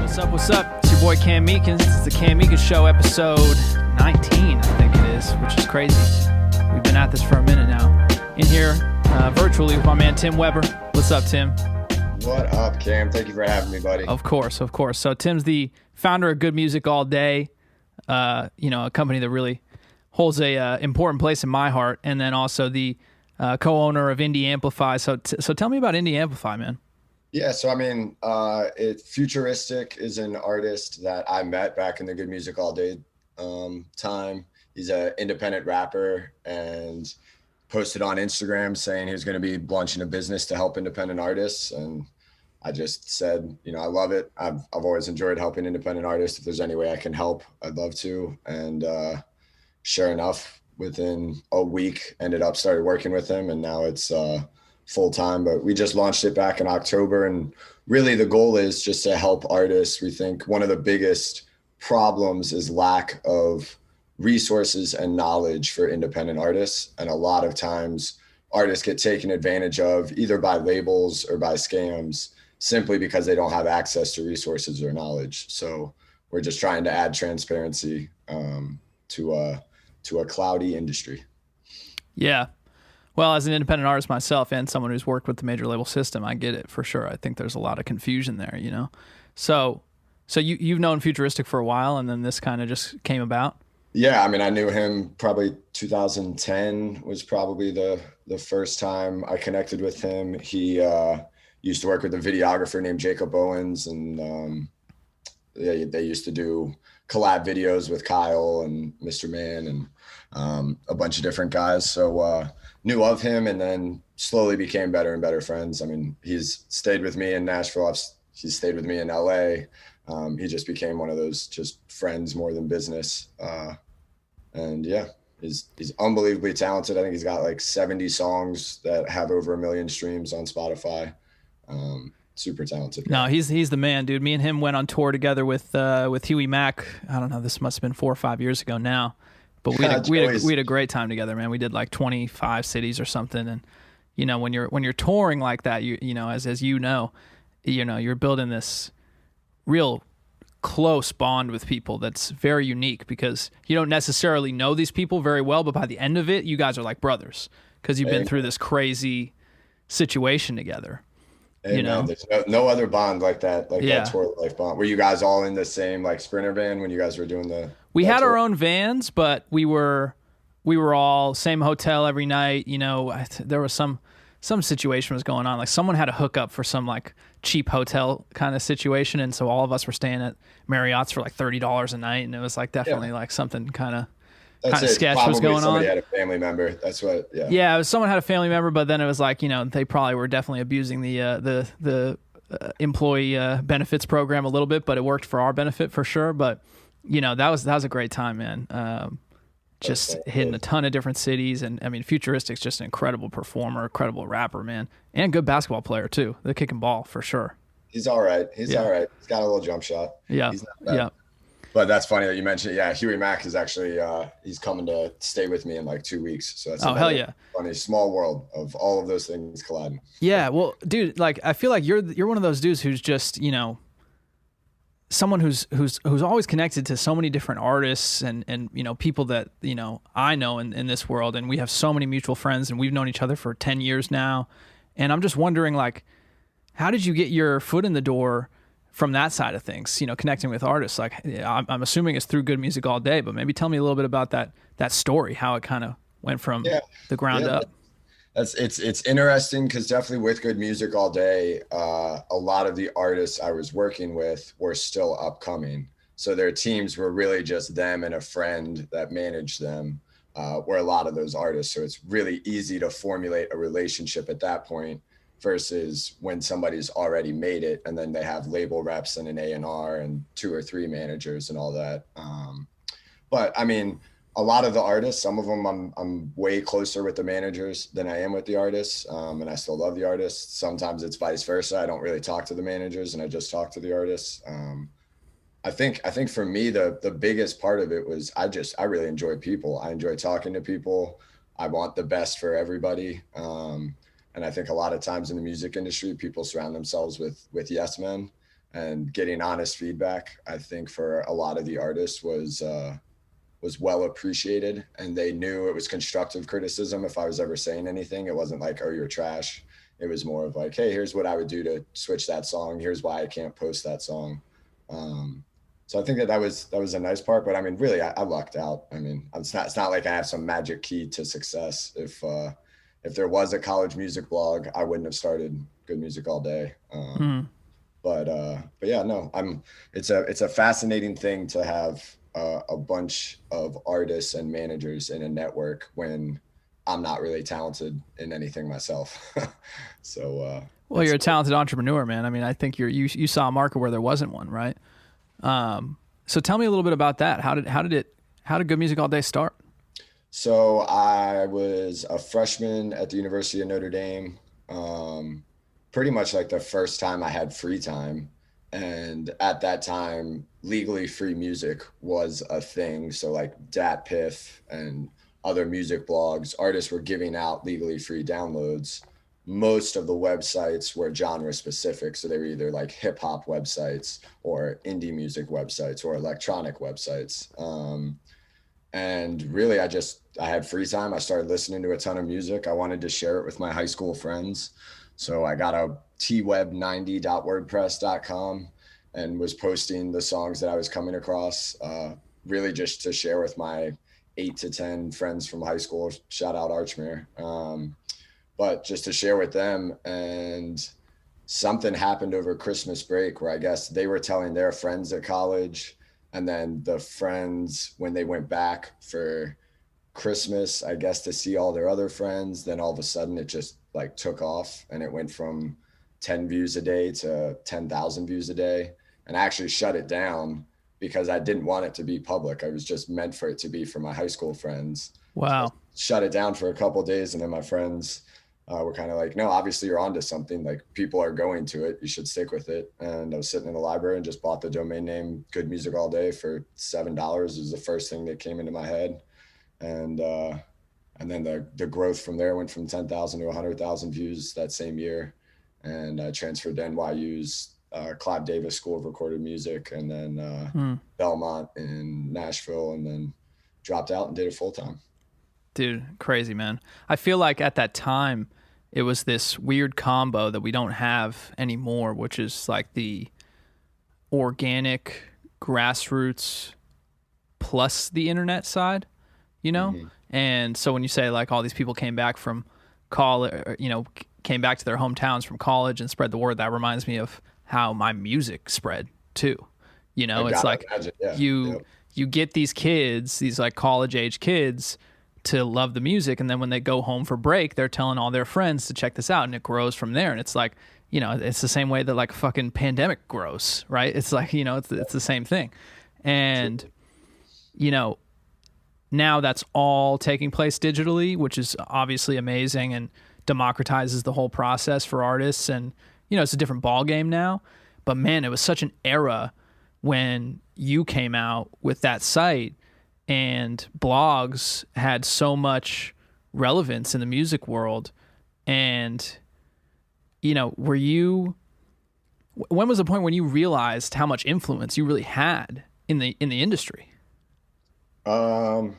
What's up? What's up? It's your boy Cam Meekins. This is the Cam Meekins Show, episode 19, I think it is, which is crazy. We've been at this for a minute now. In here, virtually with my man Tim Weber. What's up, Tim? What up, Cam? Thank you for having me, buddy. Of course. So Tim's the founder of Good Music All Day, a company that really holds a important place in my heart, and then also the co-owner of Indie-Amplify. So tell me about Indie-Amplify, man. Yeah, so I mean, Futuristic is an artist that I met back in the Good Music All Day time. He's an independent rapper and posted on Instagram saying he was going to be launching a business to help independent artists. And I just said, I love it. I've always enjoyed helping independent artists. If there's any way I can help, I'd love to. And sure enough, within a week, started working with him, and now it's full time. But we just launched it back in October, and really the goal is just to help artists. We think one of the biggest problems is lack of resources and knowledge for independent artists, and a lot of times artists get taken advantage of either by labels or by scams simply because they don't have access to resources or knowledge. So we're just trying to add transparency to a cloudy industry. Yeah. Well, as an independent artist myself and someone who's worked with the major label system, I get it for sure. I think there's a lot of confusion there, So you've known Futuristic for a while, and then this kind of just came about? Yeah, I mean, I knew him probably 2010 was probably the first time I connected with him. He used to work with a videographer named Jacob Owens, and they used to do collab videos with Kyle and Mr. Man and a bunch of different guys. So knew of him, and then slowly became better and better friends. I mean, he's stayed with me in Nashville. He's stayed with me in LA. He just became one of those just friends more than business. And yeah, he's unbelievably talented. I think he's got like 70 songs that have over 1 million streams on Spotify. Super talented. No, he's the man, dude. Me and him went on tour together with Huey Mack. I don't know, this must have been 4 or 5 years ago now. But we had a great time together, man. We did like 25 cities or something. And when you're touring like that, as you know, you're building this real close bond with people that's very unique, because you don't necessarily know these people very well, but by the end of it, you guys are like brothers because you've been through this crazy situation together. Man, there's no other bond like that, that tour life bond. Were you guys all in the same like Sprinter van when you guys were doing We had tour? Our own vans, but we were all same hotel every night. There was some situation was going on, like someone had a hookup for some like cheap hotel kind of situation, and so all of us were staying at Marriott's for like $30 a night, and it was like definitely like something kind of sketch was going on. Somebody had a family member. That's what. Yeah. Yeah, it was someone had a family member, but then it was like they probably were definitely abusing the employee benefits program a little bit, but it worked for our benefit for sure. But that was a great time, man. Just hitting a ton of different cities, and I mean, Futuristic's just an incredible performer, incredible rapper, man, and good basketball player too. They're kicking ball for sure. He's all right. He's all right. He's got a little jump shot. Yeah. He's not bad. Yeah. But that's funny that you mentioned. Yeah, Huey Mack is actually he's coming to stay with me in like 2 weeks. So that's hell yeah, funny small world of all of those things colliding. Yeah, well, dude, like I feel like you're one of those dudes who's just someone who's always connected to so many different artists and people that I know in this world, and we have so many mutual friends, and we've known each other for 10 years now, and I'm just wondering, like, how did you get your foot in the door from that side of things, connecting with artists? Like, I'm assuming it's through Good Music All Day, but maybe tell me a little bit about that story, how it kind of went from the ground up. It's interesting because definitely with Good Music All Day, a lot of the artists I was working with were still upcoming. So their teams were really just them and a friend that managed them, were a lot of those artists. So it's really easy to formulate a relationship at that point versus when somebody's already made it and then they have label reps and an A&R and 2 or 3 managers and all that. But I mean, a lot of the artists, some of them I'm way closer with the managers than I am with the artists. And I still love the artists. Sometimes it's vice versa. I don't really talk to the managers and I just talk to the artists. I think for me, the biggest part of it was I really enjoy people. I enjoy talking to people. I want the best for everybody. And I think a lot of times in the music industry, people surround themselves with yes men. and getting honest feedback, I think for a lot of the artists was well appreciated, and they knew it was constructive criticism. If I was ever saying anything, it wasn't like, oh, you're trash. It was more of like, hey, here's what I would do to switch that song. Here's why I can't post that song. So I think that was a nice part, but I mean, really, I lucked out. I mean, it's not like I have some magic key to success. If there was a college music blog, I wouldn't have started Good Music All Day. But yeah, no, it's a fascinating thing to have a bunch of artists and managers in a network when I'm not really talented in anything myself. So, well, you're a talented entrepreneur, man. I mean, I think you saw a market where there wasn't one, right? So tell me a little bit about that. How did Good Music All Day start? So I was a freshman at the University of Notre Dame. Pretty much like the first time I had free time. And at that time, legally free music was a thing. So like DatPiff and other music blogs, artists were giving out legally free downloads. Most of the websites were genre specific. So they were either like hip hop websites or indie music websites or electronic websites. And really, I had free time. I started listening to a ton of music. I wanted to share it with my high school friends. So I got a tweb90.wordpress.com and was posting the songs that I was coming across, really just to share with my 8 to 10 friends from high school. Shout out Archmere. But just to share with them. And something happened over Christmas break where I guess they were telling their friends at college, and then the friends, when they went back for Christmas, I guess, to see all their other friends, then all of a sudden it just like took off, and it went from 10 views a day to 10,000 views a day. And I actually shut it down because I didn't want it to be public. I was just meant for it to be for my high school friends. Wow. So shut it down for a couple of days. And then my friends were kind of like, no, obviously you're onto something. Like, people are going to it. You should stick with it. And I was sitting in the library and just bought the domain name Good Music All Day for $7. It was the first thing that came into my head. And then the growth from there went from 10,000 to 100,000 views that same year. And I transferred to NYU's Clive Davis School of Recorded Music, and then Belmont in Nashville, and then dropped out and did it full time. Dude, crazy, man. I feel like at that time it was this weird combo that we don't have anymore, which is like the organic grassroots plus the internet side, you know? Mm-hmm. And so when you say like all these people came back from college, came back to their hometowns from college and spread the word, that reminds me of how my music spread too. It's like you get these kids, these like college age kids, to love the music, and then when they go home for break, they're telling all their friends to check this out, and it grows from there. And it's like, it's the same way that like fucking pandemic grows, right? It's like, it's the same thing. And now that's all taking place digitally, which is obviously amazing and democratizes the whole process for artists. And it's a different ball game now. But man, it was such an era when you came out with that site, and blogs had so much relevance in the music world. And when was the point when you realized how much influence you really had in the industry? I'm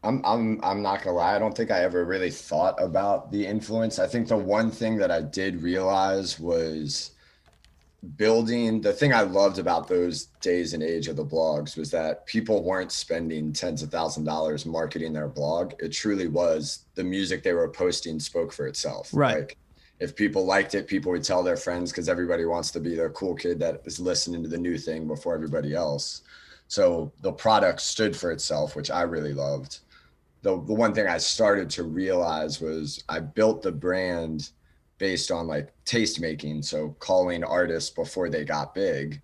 not gonna lie, I don't think I ever really thought about the influence. I think the one thing that I did realize was the thing I loved about those days and age of the blogs was that people weren't spending tens of thousands of dollars marketing their blog. It truly was the music they were posting spoke for itself. Right. Like, if people liked it, people would tell their friends, because everybody wants to be the cool kid that is listening to the new thing before everybody else. So the product stood for itself, which I really loved. The one thing I started to realize was I built the brand based on like taste making. So calling artists before they got big.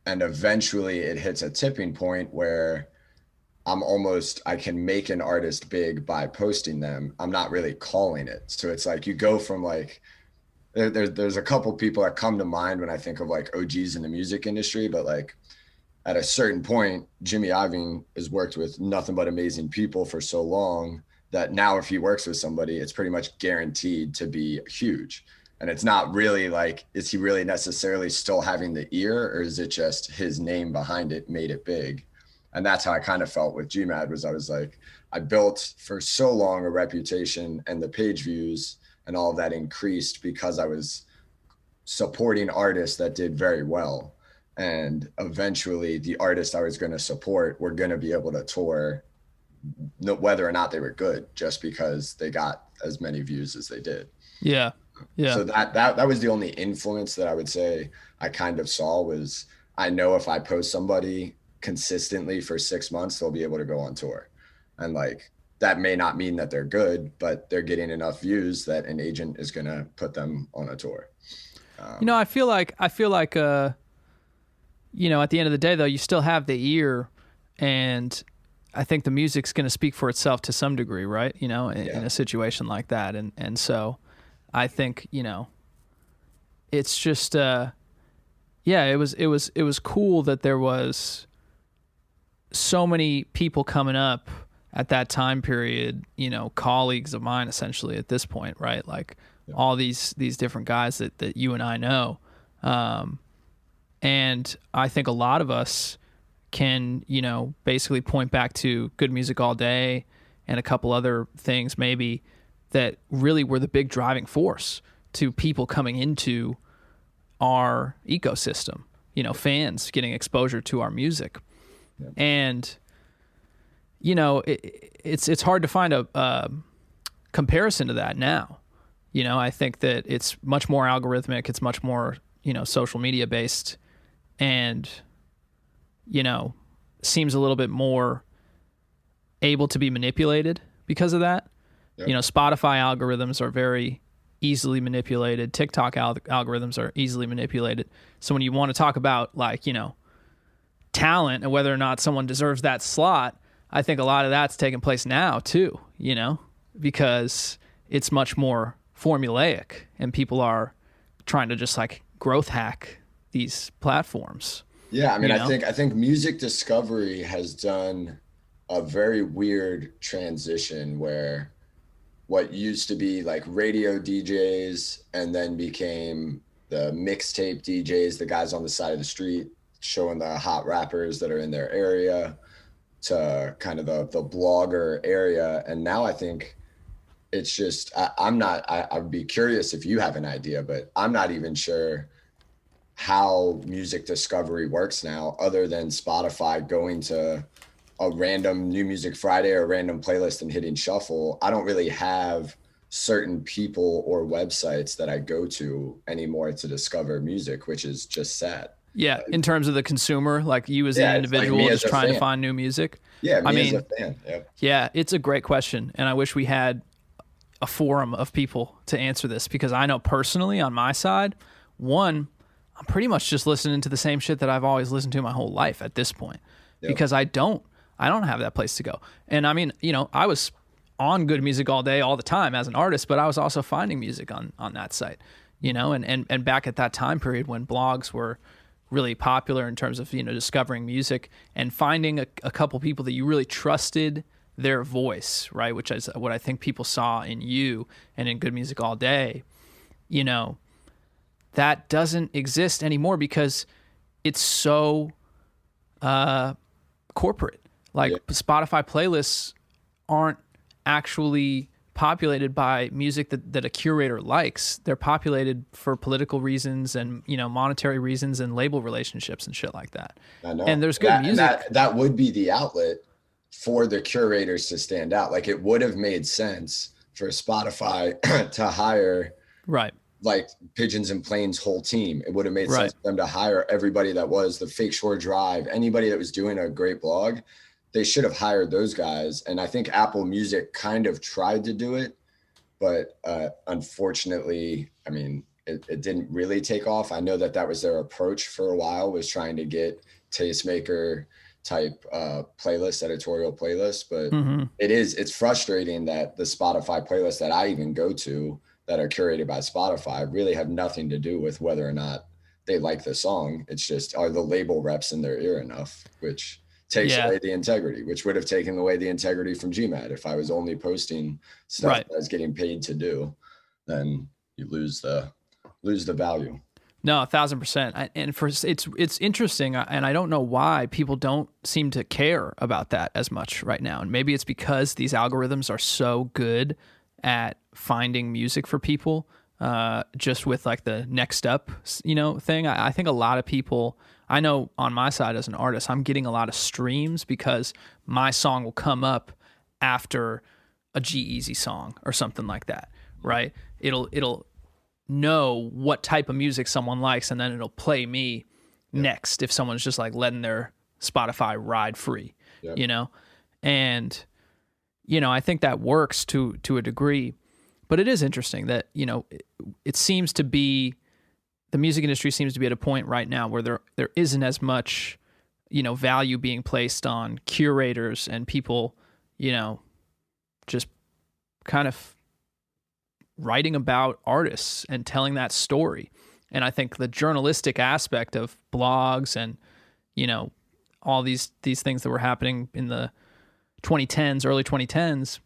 And eventually it hits a tipping point where I can make an artist big by posting them. I'm not really calling it. So it's like, you go from like, there's a couple people that come to mind when I think of like OGs in the music industry, but like at a certain point, Jimmy Iovine has worked with nothing but amazing people for so long that now if he works with somebody, it's pretty much guaranteed to be huge. And it's not really like, is he really necessarily still having the ear, or is it just his name behind it made it big? And that's how I kind of felt with GMAD. Was I was like, I built for so long a reputation, and the page views and all of that increased because I was supporting artists that did very well. And eventually the artists I was going to support were going to be able to tour, whether or not they were good, just because they got as many views as they did. Yeah. Yeah. So that was the only influence that I would say I kind of saw. Was I know if I post somebody consistently for 6 months, they'll be able to go on tour. And like, that may not mean that they're good, but they're getting enough views that an agent is going to put them on a tour. I feel like, at the end of the day though, you still have the ear, and I think the music's going to speak for itself to some degree, right? In a situation like that. And so I think, it's just, it was cool that there was so many people coming up at that time period, colleagues of mine essentially at this point, right? Like all these different guys that you and I know. And I think a lot of us can, basically point back to Good Music All Day and a couple other things maybe that really were the big driving force to people coming into our ecosystem, fans getting exposure to our music. Yeah. And, it's hard to find a comparison to that now. I think that it's much more algorithmic. It's much more, social media based, and, seems a little bit more able to be manipulated because of that. Yep. Spotify algorithms are very easily manipulated. TikTok algorithms are easily manipulated. So when you want to talk about talent and whether or not someone deserves that slot, I think a lot of that's taking place now too, because it's much more formulaic and people are trying to just like growth hack these platforms. Yeah. I mean, I think music discovery has done a very weird transition where what used to be like radio DJs and then became the mixtape DJs, the guys on the side of the street showing the hot rappers that are in their area, to kind of the blogger area. And now I think it's just, I'd be curious if you have an idea, but I'm not even sure how music discovery works now, other than Spotify going to a random New Music Friday or a random playlist and hitting shuffle. I don't really have certain people or websites that I go to anymore to discover music, which is just sad. Yeah, in terms of the consumer, like you as an individual like just trying to find new music. Yeah, I mean, as a fan. Yep. Yeah, it's a great question, and I wish we had a forum of people to answer this, because I know personally on my side, one, I'm pretty much just listening to the same shit that I've always listened to my whole life at this point, because I don't have that place to go. And I mean, I was on Good Music All Day all the time as an artist, but I was also finding music on that site, and back at that time period when blogs were really popular in terms of, discovering music and finding a couple people that you really trusted their voice, right? Which is what I think people saw in you and in Good Music All Day. That doesn't exist anymore because it's so corporate. Like Spotify playlists aren't actually populated by music that a curator likes. They're populated for political reasons and, monetary reasons and label relationships and shit like that. I know. And there's good music. That would be the outlet for the curators to stand out. Like, it would have made sense for Spotify to hire like Pigeons and Planes whole team. It would have made sense for them to hire everybody that was the Fake Shore Drive, anybody that was doing a great blog. They should have hired those guys. And I think Apple Music kind of tried to do it, but unfortunately, I mean, it didn't really take off. I know that was their approach for a while, was trying to get tastemaker type playlist, editorial playlist. But it's frustrating that the Spotify playlists that I even go to that are curated by Spotify really have nothing to do with whether or not they like the song. It's just, are the label reps in their ear enough, which takes away the integrity, which would have taken away the integrity from GMAD. If I was only posting stuff that I was getting paid to do, then you lose the lose the value. No, 1,000%. And it's interesting, and I don't know why people don't seem to care about that as much right now. And maybe it's because these algorithms are so good at finding music for people, just with like the next up, thing. I think a lot of people, I know on my side as an artist, I'm getting a lot of streams because my song will come up after a G-Eazy song or something like that, right? It'll know what type of music someone likes, and then it'll play me next if someone's just like letting their Spotify ride free, and I think that works to a degree. But it is interesting that it seems to be, the music industry seems to be at a point right now where there isn't as much value being placed on curators and people just kind of writing about artists and telling that story. And I think the journalistic aspect of blogs and all these things that were happening in the 2010s, early 2010s,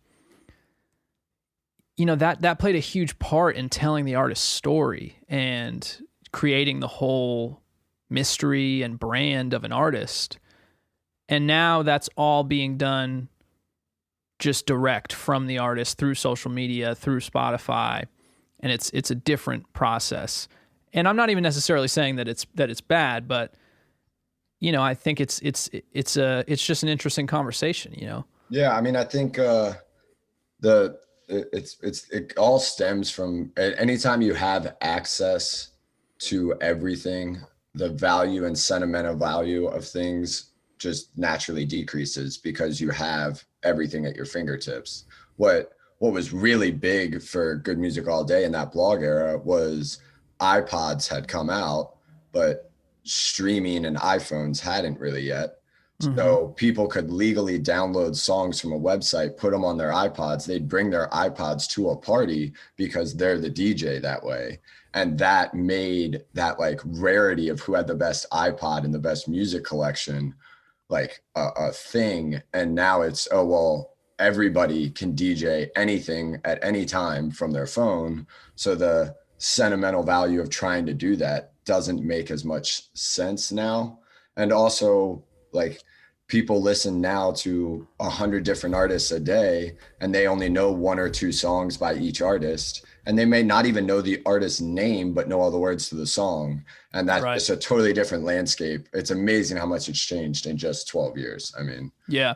that played a huge part in telling the artist's story and creating the whole mystery and brand of an artist. And now that's all being done just direct from the artist through social media, through Spotify, and it's a different process. And I'm not even necessarily saying that it's bad, but I think it's just an interesting conversation. Yeah, I mean, I think it all stems from, anytime you have access to everything, the value and sentimental value of things just naturally decreases because you have everything at your fingertips. What was really big for Good Music All Day in that blog era was iPods had come out, but streaming and iPhones hadn't really yet. Mm-hmm. So people could legally download songs from a website, put them on their iPods. They'd bring their iPods to a party because they're the DJ that way. And that made that like rarity of who had the best iPod and the best music collection like a thing. And now it's, oh, well, everybody can DJ anything at any time from their phone. So the sentimental value of trying to do that doesn't make as much sense now. And also, like, people listen now to 100 different artists a day, and they only know one or two songs by each artist. And they may not even know the artist's name, but know all the words to the song. And that's right. It's a totally different landscape. It's amazing how much it's changed in just 12 years. I mean, yeah.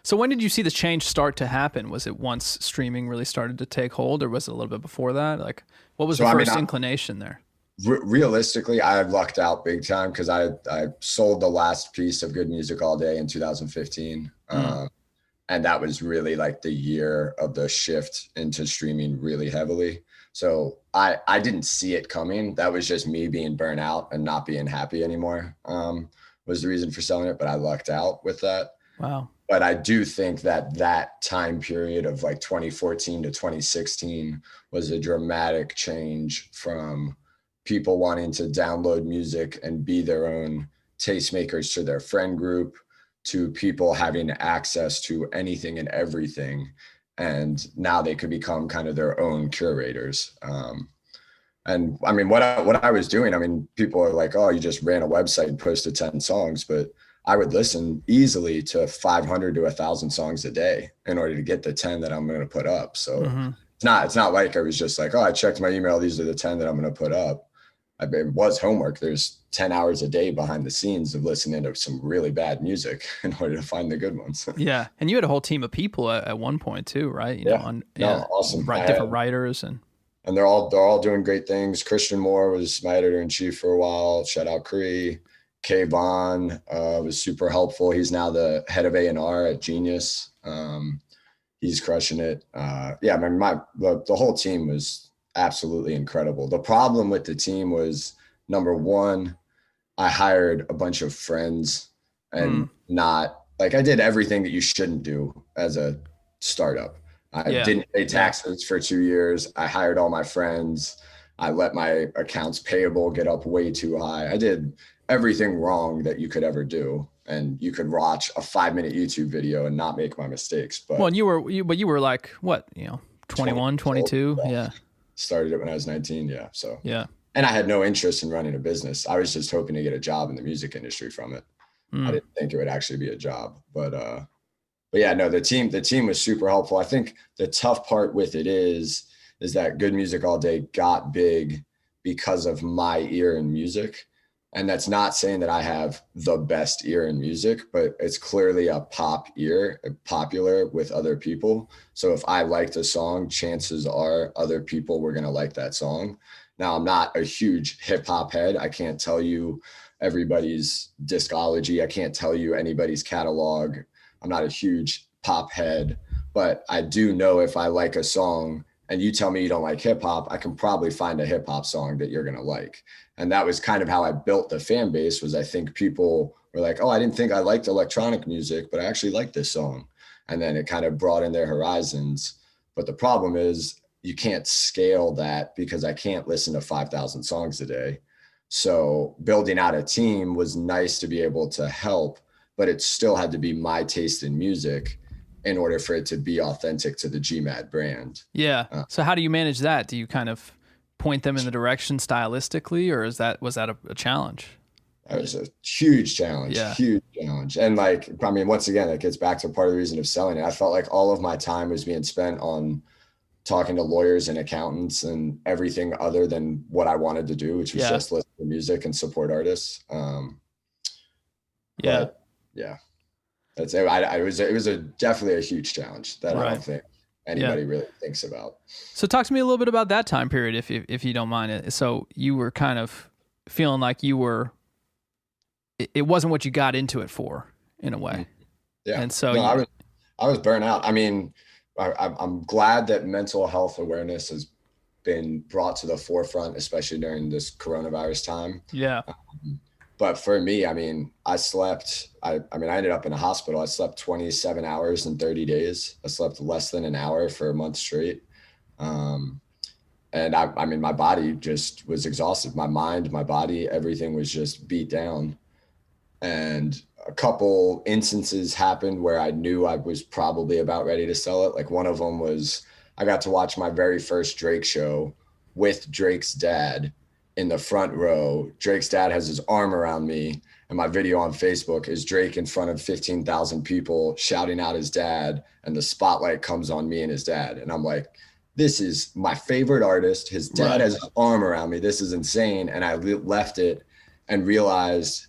So when did you see the change start to happen? Was it once streaming really started to take hold, or was it a little bit before that? Like, what was the first inclination there? Realistically, I lucked out big time because I sold the last piece of Good Music All Day in 2015. And that was really like the year of the shift into streaming really heavily. So I didn't see it coming. That was just me being burnt out and not being happy anymore, was the reason for selling it. But I lucked out with that. Wow. But I do think that time period of like 2014 to 2016 was a dramatic change from people wanting to download music and be their own tastemakers to their friend group, to people having access to anything and everything. And now they could become kind of their own curators. And I mean, what I was doing, I mean, people are like, oh, you just ran a website and posted 10 songs, but I would listen easily to 500 to 1,000 songs a day in order to get the 10 that I'm going to put up. So it's not like I was just like, oh, I checked my email, these are the 10 that I'm going to put up. It was homework. There's 10 hours a day behind the scenes of listening to some really bad music in order to find the good ones. Yeah. And you had a whole team of people at one point too, right? Awesome. Different writers and they're all doing great things. Christian Moore was my editor in chief for a while. Shout out Cree. Kay Vaughn was super helpful. He's now the head of A&R at Genius. He's crushing it. I mean, the whole team was absolutely incredible. The problem with the team was, number one, I hired a bunch of friends and not like, I did everything that you shouldn't do as a startup. I didn't pay taxes for 2 years. I hired all my friends. I let my accounts payable get up way too high. I did everything wrong that you could ever do. And you could watch a 5-minute YouTube video and not make my mistakes. But well, you were like, what, 21, 22. Yeah. Started it when I was 19. Yeah. So and I had no interest in running a business. I was just hoping to get a job in the music industry from it. I didn't think it would actually be a job, but yeah, no, the team was super helpful. I think the tough part with it is that Good Music All Day got big because of my ear in music. And that's not saying that I have the best ear in music, but it's clearly a pop ear, popular with other people. So if I liked a song, chances are other people were going to like that song. Now, I'm not a huge hip hop head. I can't tell you everybody's discography. I can't tell you anybody's catalog. I'm not a huge pop head, but I do know if I like a song and you tell me you don't like hip hop, I can probably find a hip hop song that you're going to like. And that was kind of how I built the fan base. Was I think people were like, oh, I didn't think I liked electronic music, but I actually like this song. And then it kind of broadened their horizons. But the problem is you can't scale that because I can't listen to 5,000 songs a day. So building out a team was nice to be able to help, but it still had to be my taste in music in order for it to be authentic to the GMAD brand. Yeah. So how do you manage that? Do you kind of point them in the direction stylistically, or was that a challenge? That was a huge challenge, huge challenge. And like, I mean, once again, it gets back to part of the reason of selling it. I felt like all of my time was being spent on talking to lawyers and accountants and everything other than what I wanted to do, which was just listen to music and support artists. That's it. It was definitely a huge challenge that I don't think anybody really thinks about. So talk to me a little bit about that time period, if you don't mind. So you were kind of feeling like it wasn't what you got into it for, in a way. Yeah. And so I was burnt out. I mean, I'm glad that mental health awareness has been brought to the forefront, especially during this coronavirus time. Yeah. But for me, I mean, I ended up in a hospital. I slept 27 hours in 30 days. I slept less than an hour for a month straight. And I mean, my body just was exhausted. My mind, my body, everything was just beat down. And a couple instances happened where I knew I was probably about ready to sell it. Like one of them was I got to watch my very first Drake show with Drake's dad in the front row. Drake's dad has his arm around me, and my video on Facebook is Drake in front of 15,000 people shouting out his dad, and the spotlight comes on me and his dad. And I'm like, this is my favorite artist. His dad has his arm around me. This is insane. And I left it and realized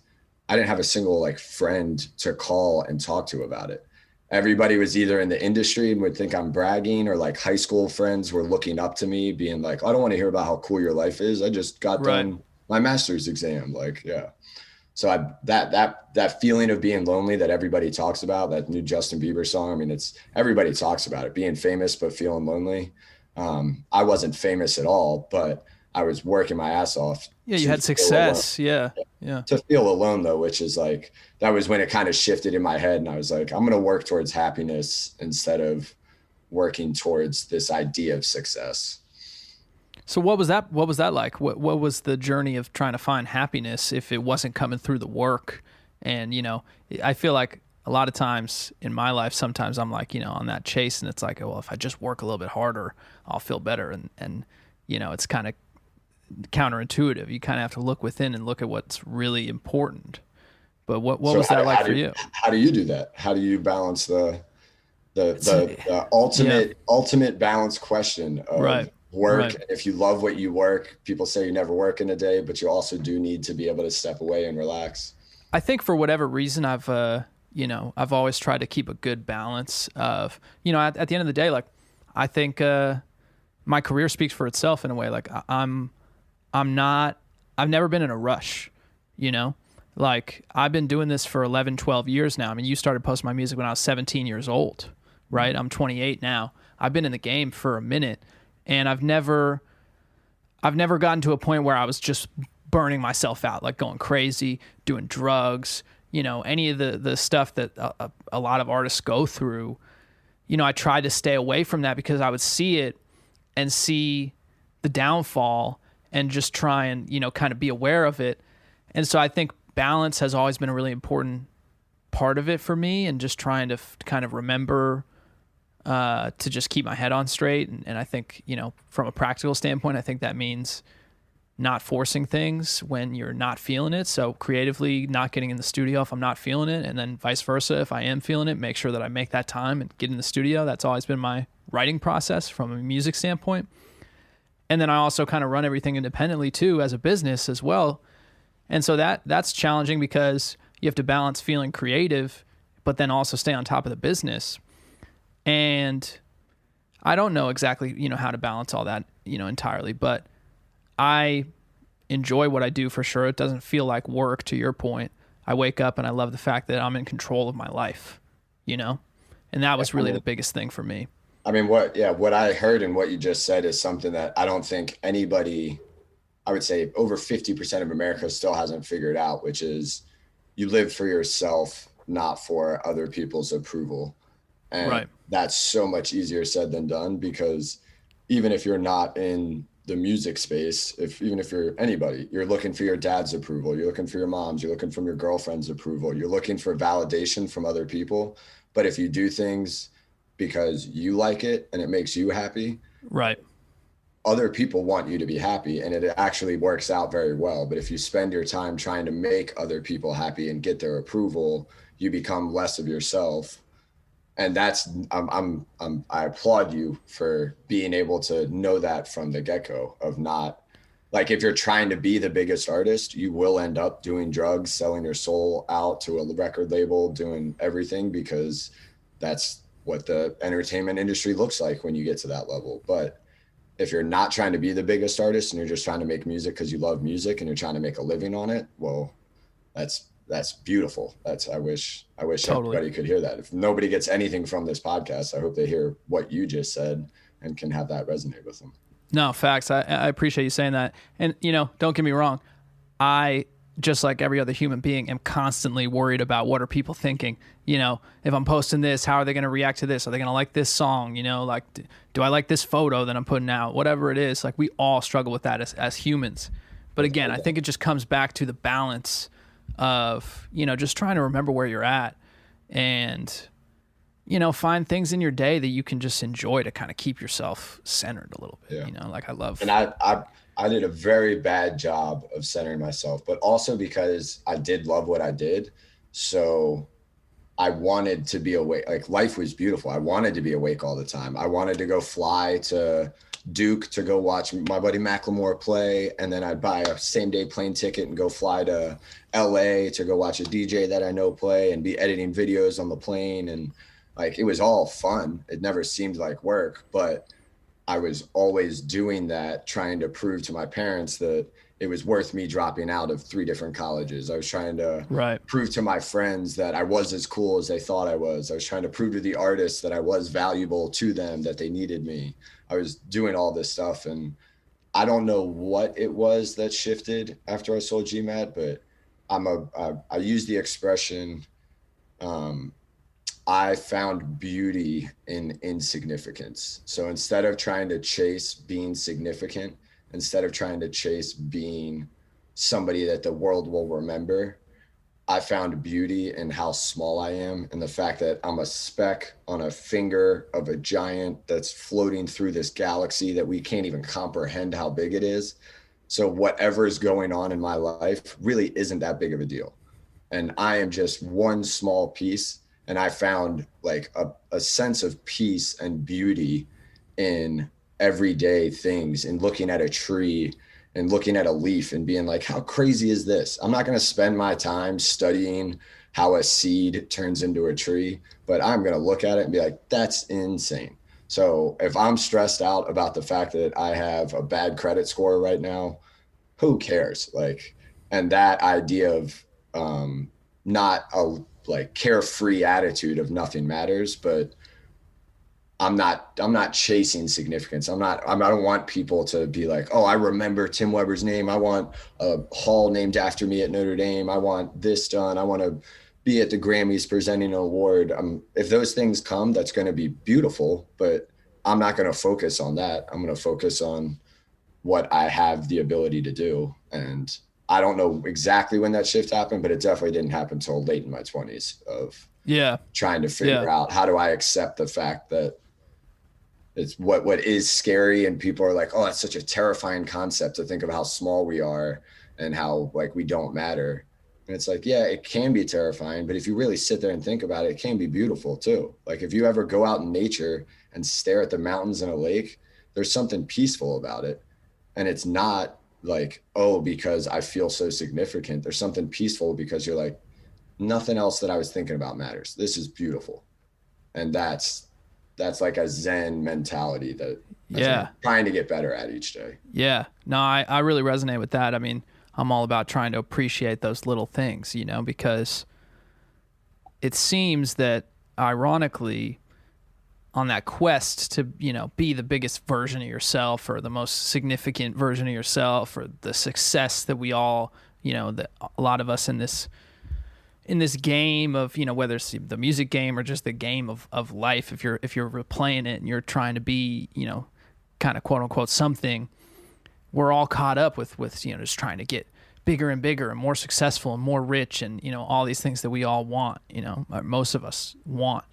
I didn't have a single like friend to call and talk to about it. Everybody was either in the industry and would think I'm bragging, or like high school friends were looking up to me being like, I don't want to hear about how cool your life is. I just got done my master's exam. Like, yeah. So that feeling of being lonely that everybody talks about, that new Justin Bieber song. I mean, everybody talks about it, being famous, but feeling lonely. I wasn't famous at all, but I was working my ass off. Yeah, you had success. Yeah. To feel alone though, which is like, that was when it kind of shifted in my head. And I was like, I'm going to work towards happiness instead of working towards this idea of success. So what was that like? What was the journey of trying to find happiness if it wasn't coming through the work? And, I feel like a lot of times in my life, sometimes I'm like, on that chase, and it's like, well, if I just work a little bit harder, I'll feel better. And it's kind of counterintuitive. You kind of have to look within and look at what's really important. But what was that like for you? How do you do that? How do you balance the ultimate balance question of work? And if you love what you work, people say you never work in a day, but you also do need to be able to step away and relax. I think for whatever reason, I've always tried to keep a good balance of, at the end of the day, like, I think my career speaks for itself in a way. Like I've never been in a rush, like I've been doing this for 11, 12 years now. I mean, you started posting my music when I was 17 years old, right? I'm 28 now. I've been in the game for a minute, and I've never gotten to a point where I was just burning myself out, like going crazy, doing drugs, any of the stuff that a lot of artists go through. I tried to stay away from that because I would see it and see the downfall and just try and, kind of be aware of it. And so I think balance has always been a really important part of it for me, and just trying to kind of remember to just keep my head on straight. And I think, from a practical standpoint, I think that means not forcing things when you're not feeling it. So creatively not getting in the studio if I'm not feeling it, and then vice versa. If I am feeling it, make sure that I make that time and get in the studio. That's always been my writing process from a music standpoint. And then I also kind of run everything independently too as a business as well. And so that's challenging because you have to balance feeling creative, but then also stay on top of the business. And I don't know exactly, how to balance all that, entirely, but I enjoy what I do for sure. It doesn't feel like work, to your point. I wake up and I love the fact that I'm in control of my life, and that was really the biggest thing for me. I mean, what I heard and what you just said is something that I don't think anybody, I would say over 50% of America still hasn't figured out, which is you live for yourself, not for other people's approval. And that's so much easier said than done, because even if you're not in the music space, even if you're anybody, you're looking for your dad's approval, you're looking for your mom's, you're looking from your girlfriend's approval, you're looking for validation from other people. But if you do things because you like it and it makes you happy, other people want you to be happy, and it actually works out very well. But if you spend your time trying to make other people happy and get their approval, you become less of yourself. And that's, I applaud you for being able to know that from the get-go, of not, like, if you're trying to be the biggest artist, you will end up doing drugs, selling your soul out to a record label, doing everything, because that's what the entertainment industry looks like when you get to that level. But if you're not trying to be the biggest artist and you're just trying to make music because you love music and you're trying to make a living on it, well, that's beautiful. I wish everybody could hear that. If nobody gets anything from this podcast, I hope they hear what you just said and can have that resonate with them. No, facts. I appreciate you saying that. And, don't get me wrong. I, just like every other human being, am constantly worried about what are people thinking. If I'm posting this, how are they going to react to this? Are they going to like this song? Like, do I like this photo that I'm putting out? Whatever it is, like, we all struggle with that as humans. But again, I think it just comes back to the balance of, just trying to remember where you're at and, find things in your day that you can just enjoy to kind of keep yourself centered a little bit, like I love. And I did a very bad job of centering myself, but also because I did love what I did. So I wanted to be awake. Like, life was beautiful. I wanted to be awake all the time. I wanted to go fly to Duke to go watch my buddy Macklemore play, and then I'd buy a same day plane ticket and go fly to LA to go watch a DJ that I know play and be editing videos on the plane. And like, it was all fun. It never seemed like work, but I was always doing that, trying to prove to my parents that it was worth me dropping out of 3 different colleges. I was trying to prove to my friends that I was as cool as they thought I was. I was trying to prove to the artists that I was valuable to them, that they needed me. I was doing all this stuff, and I don't know what it was that shifted after I sold GMAT, but I use the expression, I found beauty in insignificance. So instead of trying to chase being significant, instead of trying to chase being somebody that the world will remember, I found beauty in how small I am, and the fact that I'm a speck on a finger of a giant that's floating through this galaxy that we can't even comprehend how big it is. So whatever is going on in my life really isn't that big of a deal. And I am just one small piece. And I found like a sense of peace and beauty in everyday things, and looking at a tree and looking at a leaf and being like, how crazy is this? I'm not going to spend my time studying how a seed turns into a tree, but I'm going to look at it and be like, that's insane. So if I'm stressed out about the fact that I have a bad credit score right now, who cares? Like, and that idea of not a like carefree attitude of nothing matters, but I'm not chasing significance. I don't want people to be like, oh, I remember Tim Weber's name. I want a hall named after me at Notre Dame. I want this done. I want to be at the Grammys presenting an award. If those things come, that's going to be beautiful, but I'm not going to focus on that. I'm going to focus on what I have the ability to do. And I don't know exactly when that shift happened, but it definitely didn't happen until late in my 20s of trying to figure out, how do I accept the fact that It's what is scary, and people are like, oh, that's such a terrifying concept to think of how small we are and how like we don't matter. And it's like, yeah, it can be terrifying, but if you really sit there and think about it, it can be beautiful too. Like if you ever go out in nature and stare at the mountains and a lake, there's something peaceful about it. And it's not like, oh, because I feel so significant. There's something peaceful because you're like, nothing else that I was thinking about matters. This is beautiful. And that's like a Zen mentality that I'm trying to get better at each day. Yeah. No, I really resonate with that. I mean, I'm all about trying to appreciate those little things, you know, because it seems that ironically on that quest to, you know, be the biggest version of yourself or the most significant version of yourself or the success that we all, you know, that a lot of us in this game of, you know, whether it's the music game or just the game of life, if you're playing it and you're trying to be, you know, kind of quote unquote something, we're all caught up with, you know, just trying to get bigger and bigger and more successful and more rich and, you know, all these things that we all want, you know, most of us want.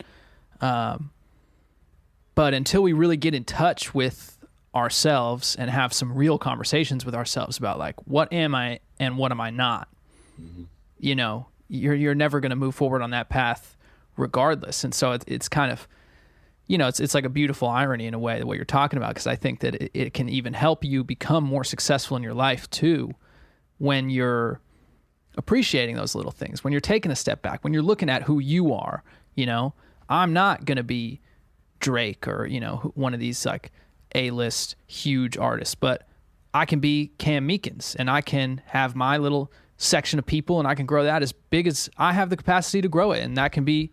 But until we really get in touch with ourselves and have some real conversations with ourselves about like, what am I and what am I not? Mm-hmm. You know, you're never going to move forward on that path regardless. And so it's kind of, you know, it's like a beautiful irony in a way, what you're talking about, because I think that it can even help you become more successful in your life too, when you're appreciating those little things, when you're taking a step back, when you're looking at who you are. You know, I'm not going to be Drake or, you know, one of these like A-list huge artists, but I can be Cam Meekins and I can have my little section of people and I can grow that as big as I have the capacity to grow it. And that can be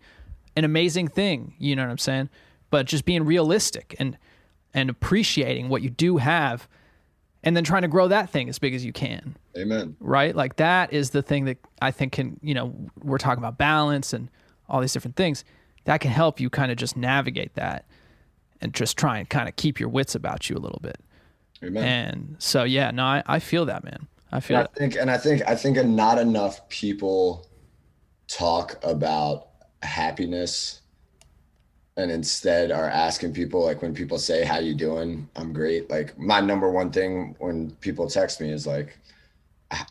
an amazing thing. You know what I'm saying? But just being realistic and appreciating what you do have and then trying to grow that thing as big as you can. Amen. Right? Like that is the thing that I think can, you know, we're talking about balance and all these different things that can help you kind of just navigate that and just try and kind of keep your wits about you a little bit. Amen. And so, yeah, no, I feel that, man. I feel that. I think not enough people talk about happiness and instead are asking people, like when people say, how you doing? I'm great. Like my number one thing when people text me is like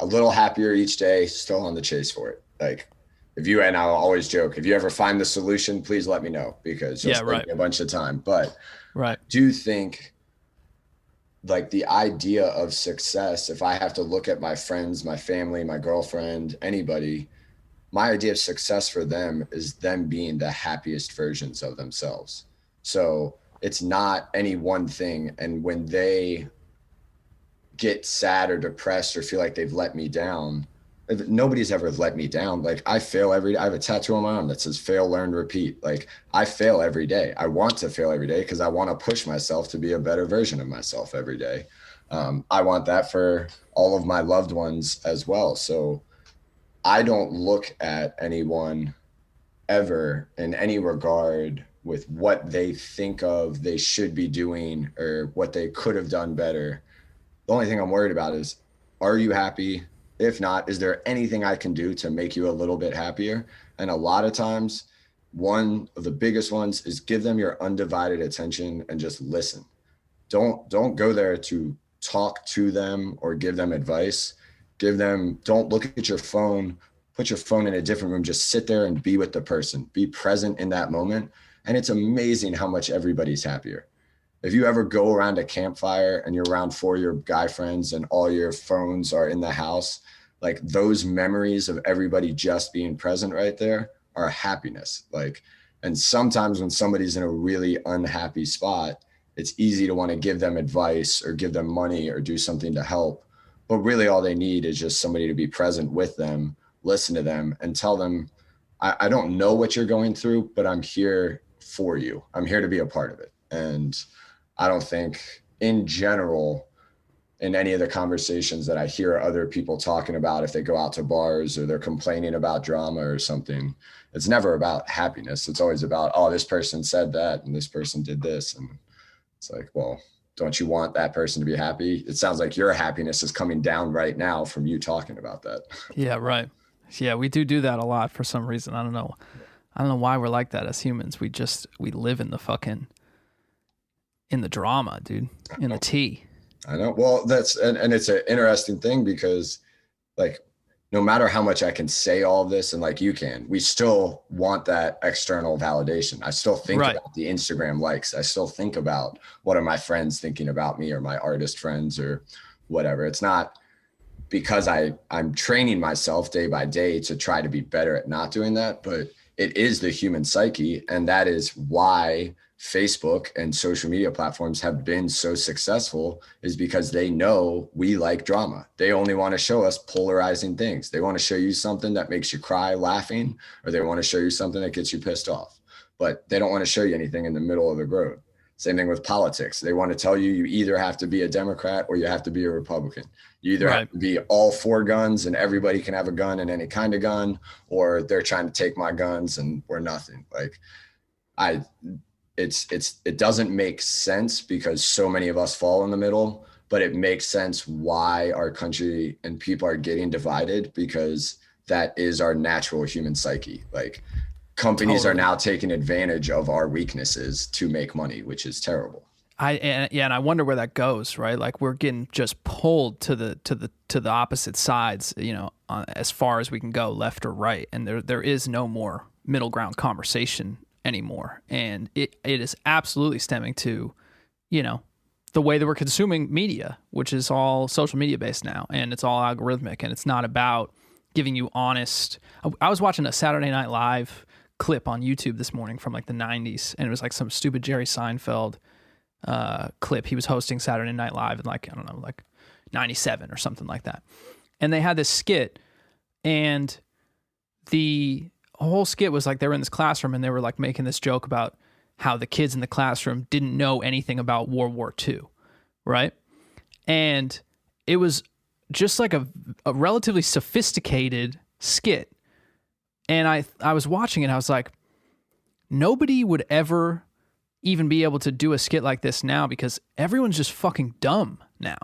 a little happier each day, still on the chase for it. Like and I'll always joke, if you ever find the solution, please let me know because you'll spend a bunch of time. But I do think like the idea of success, if I have to look at my friends, my family, my girlfriend, anybody, my idea of success for them is them being the happiest versions of themselves. So it's not any one thing. And when they get sad or depressed or feel like they've let me down, nobody's ever let me down. Like I fail every day. I have a tattoo on my arm that says fail, learn, repeat. Like I fail every day. I want to fail every day because I want to push myself to be a better version of myself every day. I want that for all of my loved ones as well. So I don't look at anyone ever in any regard with what they think of they should be doing or what they could have done better. The only thing I'm worried about is, are you happy? If not, is there anything I can do to make you a little bit happier? And a lot of times, one of the biggest ones is give them your undivided attention and just listen. Don't go there to talk to them or give them advice. Don't look at your phone, put your phone in a different room, just sit there and be with the person, be present in that moment. And it's amazing how much everybody's happier. If you ever go around a campfire and you're around 4 of your guy friends and all your phones are in the house, like those memories of everybody just being present right there are happiness. Like, and sometimes when somebody's in a really unhappy spot, it's easy to want to give them advice or give them money or do something to help. But really all they need is just somebody to be present with them, listen to them and tell them, I don't know what you're going through, but I'm here for you. I'm here to be a part of it. And I don't think in general, in any of the conversations that I hear other people talking about, if they go out to bars or they're complaining about drama or something, it's never about happiness. It's always about, oh, this person said that and this person did this. And it's like, well, don't you want that person to be happy? It sounds like your happiness is coming down right now from you talking about that. Yeah, right. Yeah, we do that a lot for some reason. I don't know why we're like that as humans. We live in the fucking in the drama, dude, in the tea. I know. Well, and it's an interesting thing because like, no matter how much I can say all this, and like you can, we still want that external validation. I still think about the Instagram likes. I still think about what are my friends thinking about me or my artist friends or whatever. It's not because I'm training myself day by day to try to be better at not doing that, but it is the human psyche. And that is why Facebook and social media platforms have been so successful, is because they know we like drama. They only want to show us polarizing things. They want to show you something that makes you cry laughing, or they want to show you something that gets you pissed off, but they don't want to show you anything in the middle of the road. Same thing with politics. They want to tell you, you either have to be a Democrat or you have to be a Republican. You either have to be all for guns and everybody can have a gun and any kind of gun, or they're trying to take my guns and we're nothing. Like it doesn't make sense because so many of us fall in the middle, but it makes sense why our country and people are getting divided, because that is our natural human psyche. Like companies are now taking advantage of our weaknesses to make money, which is terrible. And I wonder where that goes, right? Like we're getting just pulled to the opposite sides, you know, as far as we can go, left or right, and there is no more middle ground conversation anymore. And it is absolutely stemming to, you know, the way that we're consuming media, which is all social media based now, and it's all algorithmic, and it's not about giving you honest. I was watching a Saturday Night Live clip on YouTube this morning from like the 90s, and it was like some stupid Jerry Seinfeld clip. He was hosting Saturday Night Live in like, I don't know, like 97 or something like that. And they had this skit, and the whole skit was like they were in this classroom and they were like making this joke about how the kids in the classroom didn't know anything about World War II, right? And it was just like a relatively sophisticated skit. And I was watching it, I was like, nobody would ever even be able to do a skit like this now because everyone's just fucking dumb now.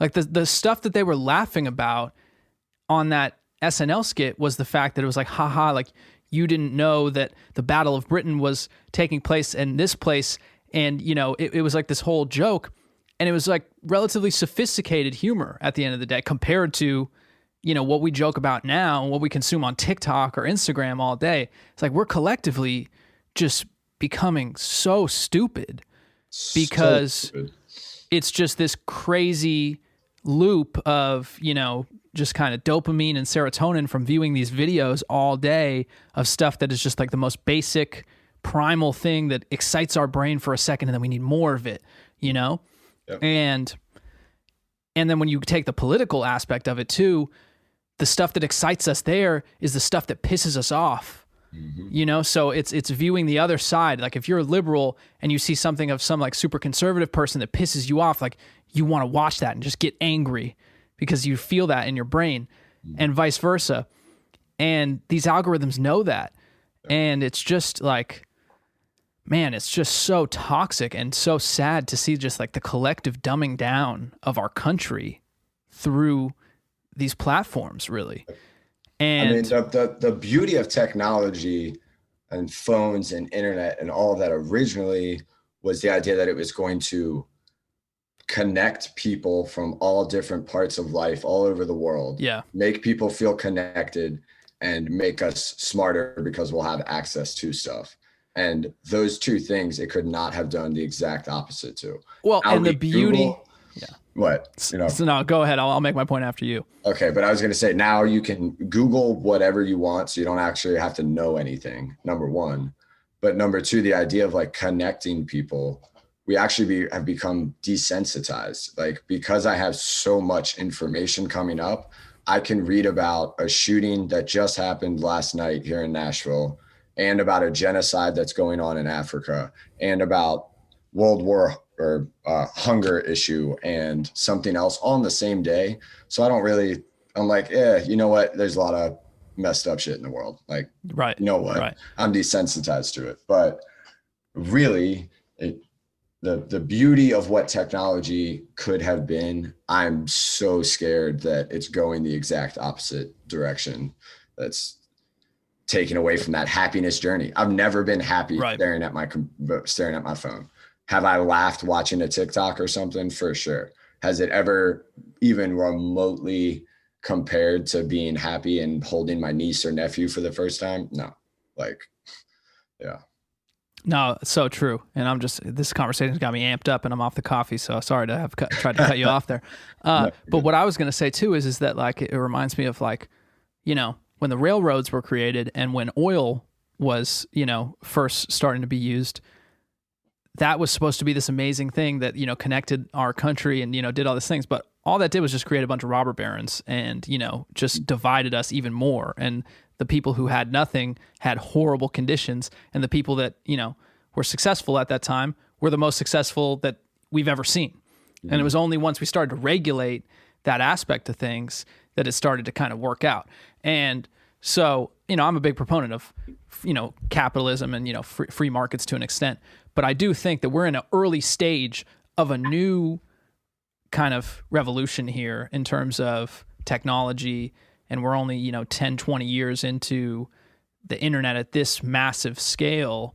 Like the stuff that they were laughing about on that SNL skit was the fact that it was like, haha, like you didn't know that the Battle of Britain was taking place in this place. And, you know, it was like this whole joke, and it was like relatively sophisticated humor at the end of the day compared to, you know, what we joke about now and what we consume on TikTok or Instagram all day. It's like we're collectively just becoming so stupid because it's just this crazy loop of, you know, just kind of dopamine and serotonin from viewing these videos all day of stuff that is just like the most basic primal thing that excites our brain for a second, and then we need more of it, you know? Yep. And then when you take the political aspect of it too, the stuff that excites us there is the stuff that pisses us off. Mm-hmm. You know, so it's viewing the other side. Like if you're a liberal and you see something of some like super conservative person that pisses you off, like you want to watch that and just get angry because you feel that in your brain, and vice versa. And these algorithms know that. And it's just like, man, it's just so toxic and so sad to see just like the collective dumbing down of our country through these platforms, really. And I mean, the beauty of technology and phones and internet and all of that originally was the idea that it was going to connect people from all different parts of life all over the world. Yeah. Make people feel connected and make us smarter because we'll have access to stuff. And those two things, it could not have done the exact opposite to. Well, and the beauty. Yeah. What? You know. So no, go ahead. I'll make my point after you. Okay, but I was going to say, now you can Google whatever you want, so you don't actually have to know anything, number one. But number two, the idea of like connecting people, we actually have become desensitized. Like, because I have so much information coming up, I can read about a shooting that just happened last night here in Nashville, and about a genocide that's going on in Africa, and about World War or hunger issue and something else all on the same day. So I'm like, you know what? There's a lot of messed up shit in the world. Like, right. You know what? Right. I'm desensitized to it. But really, the beauty of what technology could have been, I'm so scared that it's going the exact opposite direction. That's taken away from that happiness journey. I've never been happy staring at my phone. Have I laughed watching a TikTok or something? For sure. Has it ever even remotely compared to being happy and holding my niece or nephew for the first time? No. Like, yeah. No, it's so true. And this conversation's got me amped up and I'm off the coffee. So sorry to have tried to cut you off there. But what I was going to say too is that like, it reminds me of like, when the railroads were created and when oil was, first starting to be used, that was supposed to be this amazing thing that, connected our country and, did all these things. But all that did was just create a bunch of robber barons and, just divided us even more. And the people who had nothing had horrible conditions. And the people that, were successful at that time were the most successful that we've ever seen. Mm-hmm. And it was only once we started to regulate that aspect of things that it started to kind of work out. And so, I'm a big proponent of, capitalism and, free markets to an extent. But I do think that we're in an early stage of a new kind of revolution here in terms of technology. And we're only, 10, 20 years into the internet at this massive scale.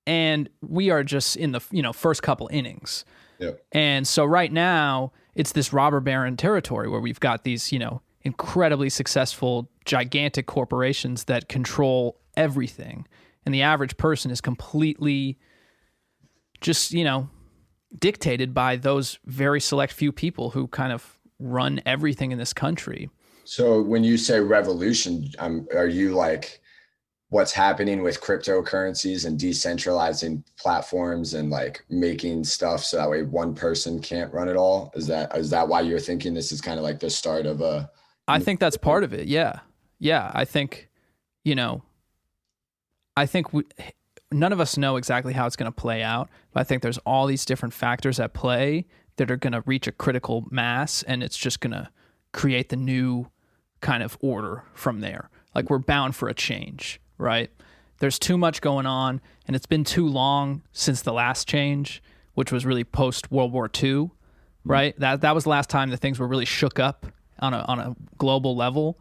And we are just in the, first couple innings. Yep. And so right now it's this robber baron territory where we've got these, incredibly successful, gigantic corporations that control everything. And the average person is completely just, dictated by those very select few people who kind of run everything in this country. So when you say revolution, are you like what's happening with cryptocurrencies and decentralizing platforms and like making stuff so that way one person can't run it all? Is that why you're thinking this is kind of like the start of a... I think that's part of it. Yeah. Yeah. I think, none of us know exactly how it's going to play out, but I think there's all these different factors at play that are going to reach a critical mass, and it's just going to create the new kind of order from there. Like we're bound for a change, right? There's too much going on, and it's been too long since the last change, which was really post World War II, right? That was the last time that things were really shook up on a global level.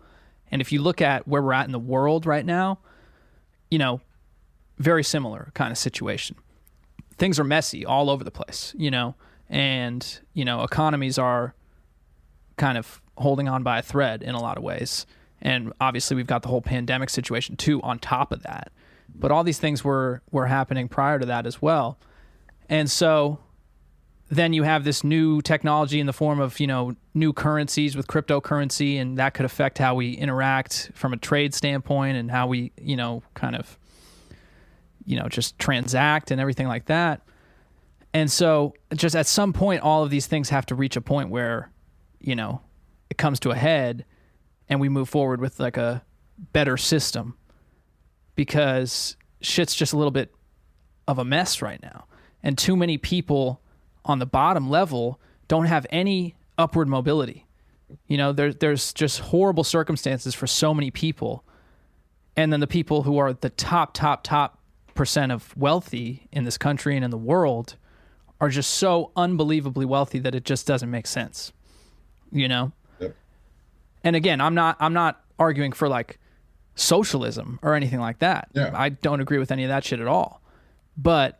And if you look at where we're at in the world right now, very similar kind of situation. Things are messy all over the place, and, economies are kind of holding on by a thread in a lot of ways. And obviously we've got the whole pandemic situation too on top of that. But all these things were happening prior to that as well. And so then you have this new technology in the form of, new currencies with cryptocurrency, and that could affect how we interact from a trade standpoint and how we, kind of, just transact and everything like that. And so just at some point, all of these things have to reach a point where, it comes to a head and we move forward with like a better system, because shit's just a little bit of a mess right now. And too many people on the bottom level don't have any upward mobility. There's just horrible circumstances for so many people. And then the people who are the top percent of wealthy in this country and in the world are just so unbelievably wealthy that it just doesn't make sense, Yep. And again, I'm not arguing for like socialism or anything like that. Yeah. I don't agree with any of that shit at all. But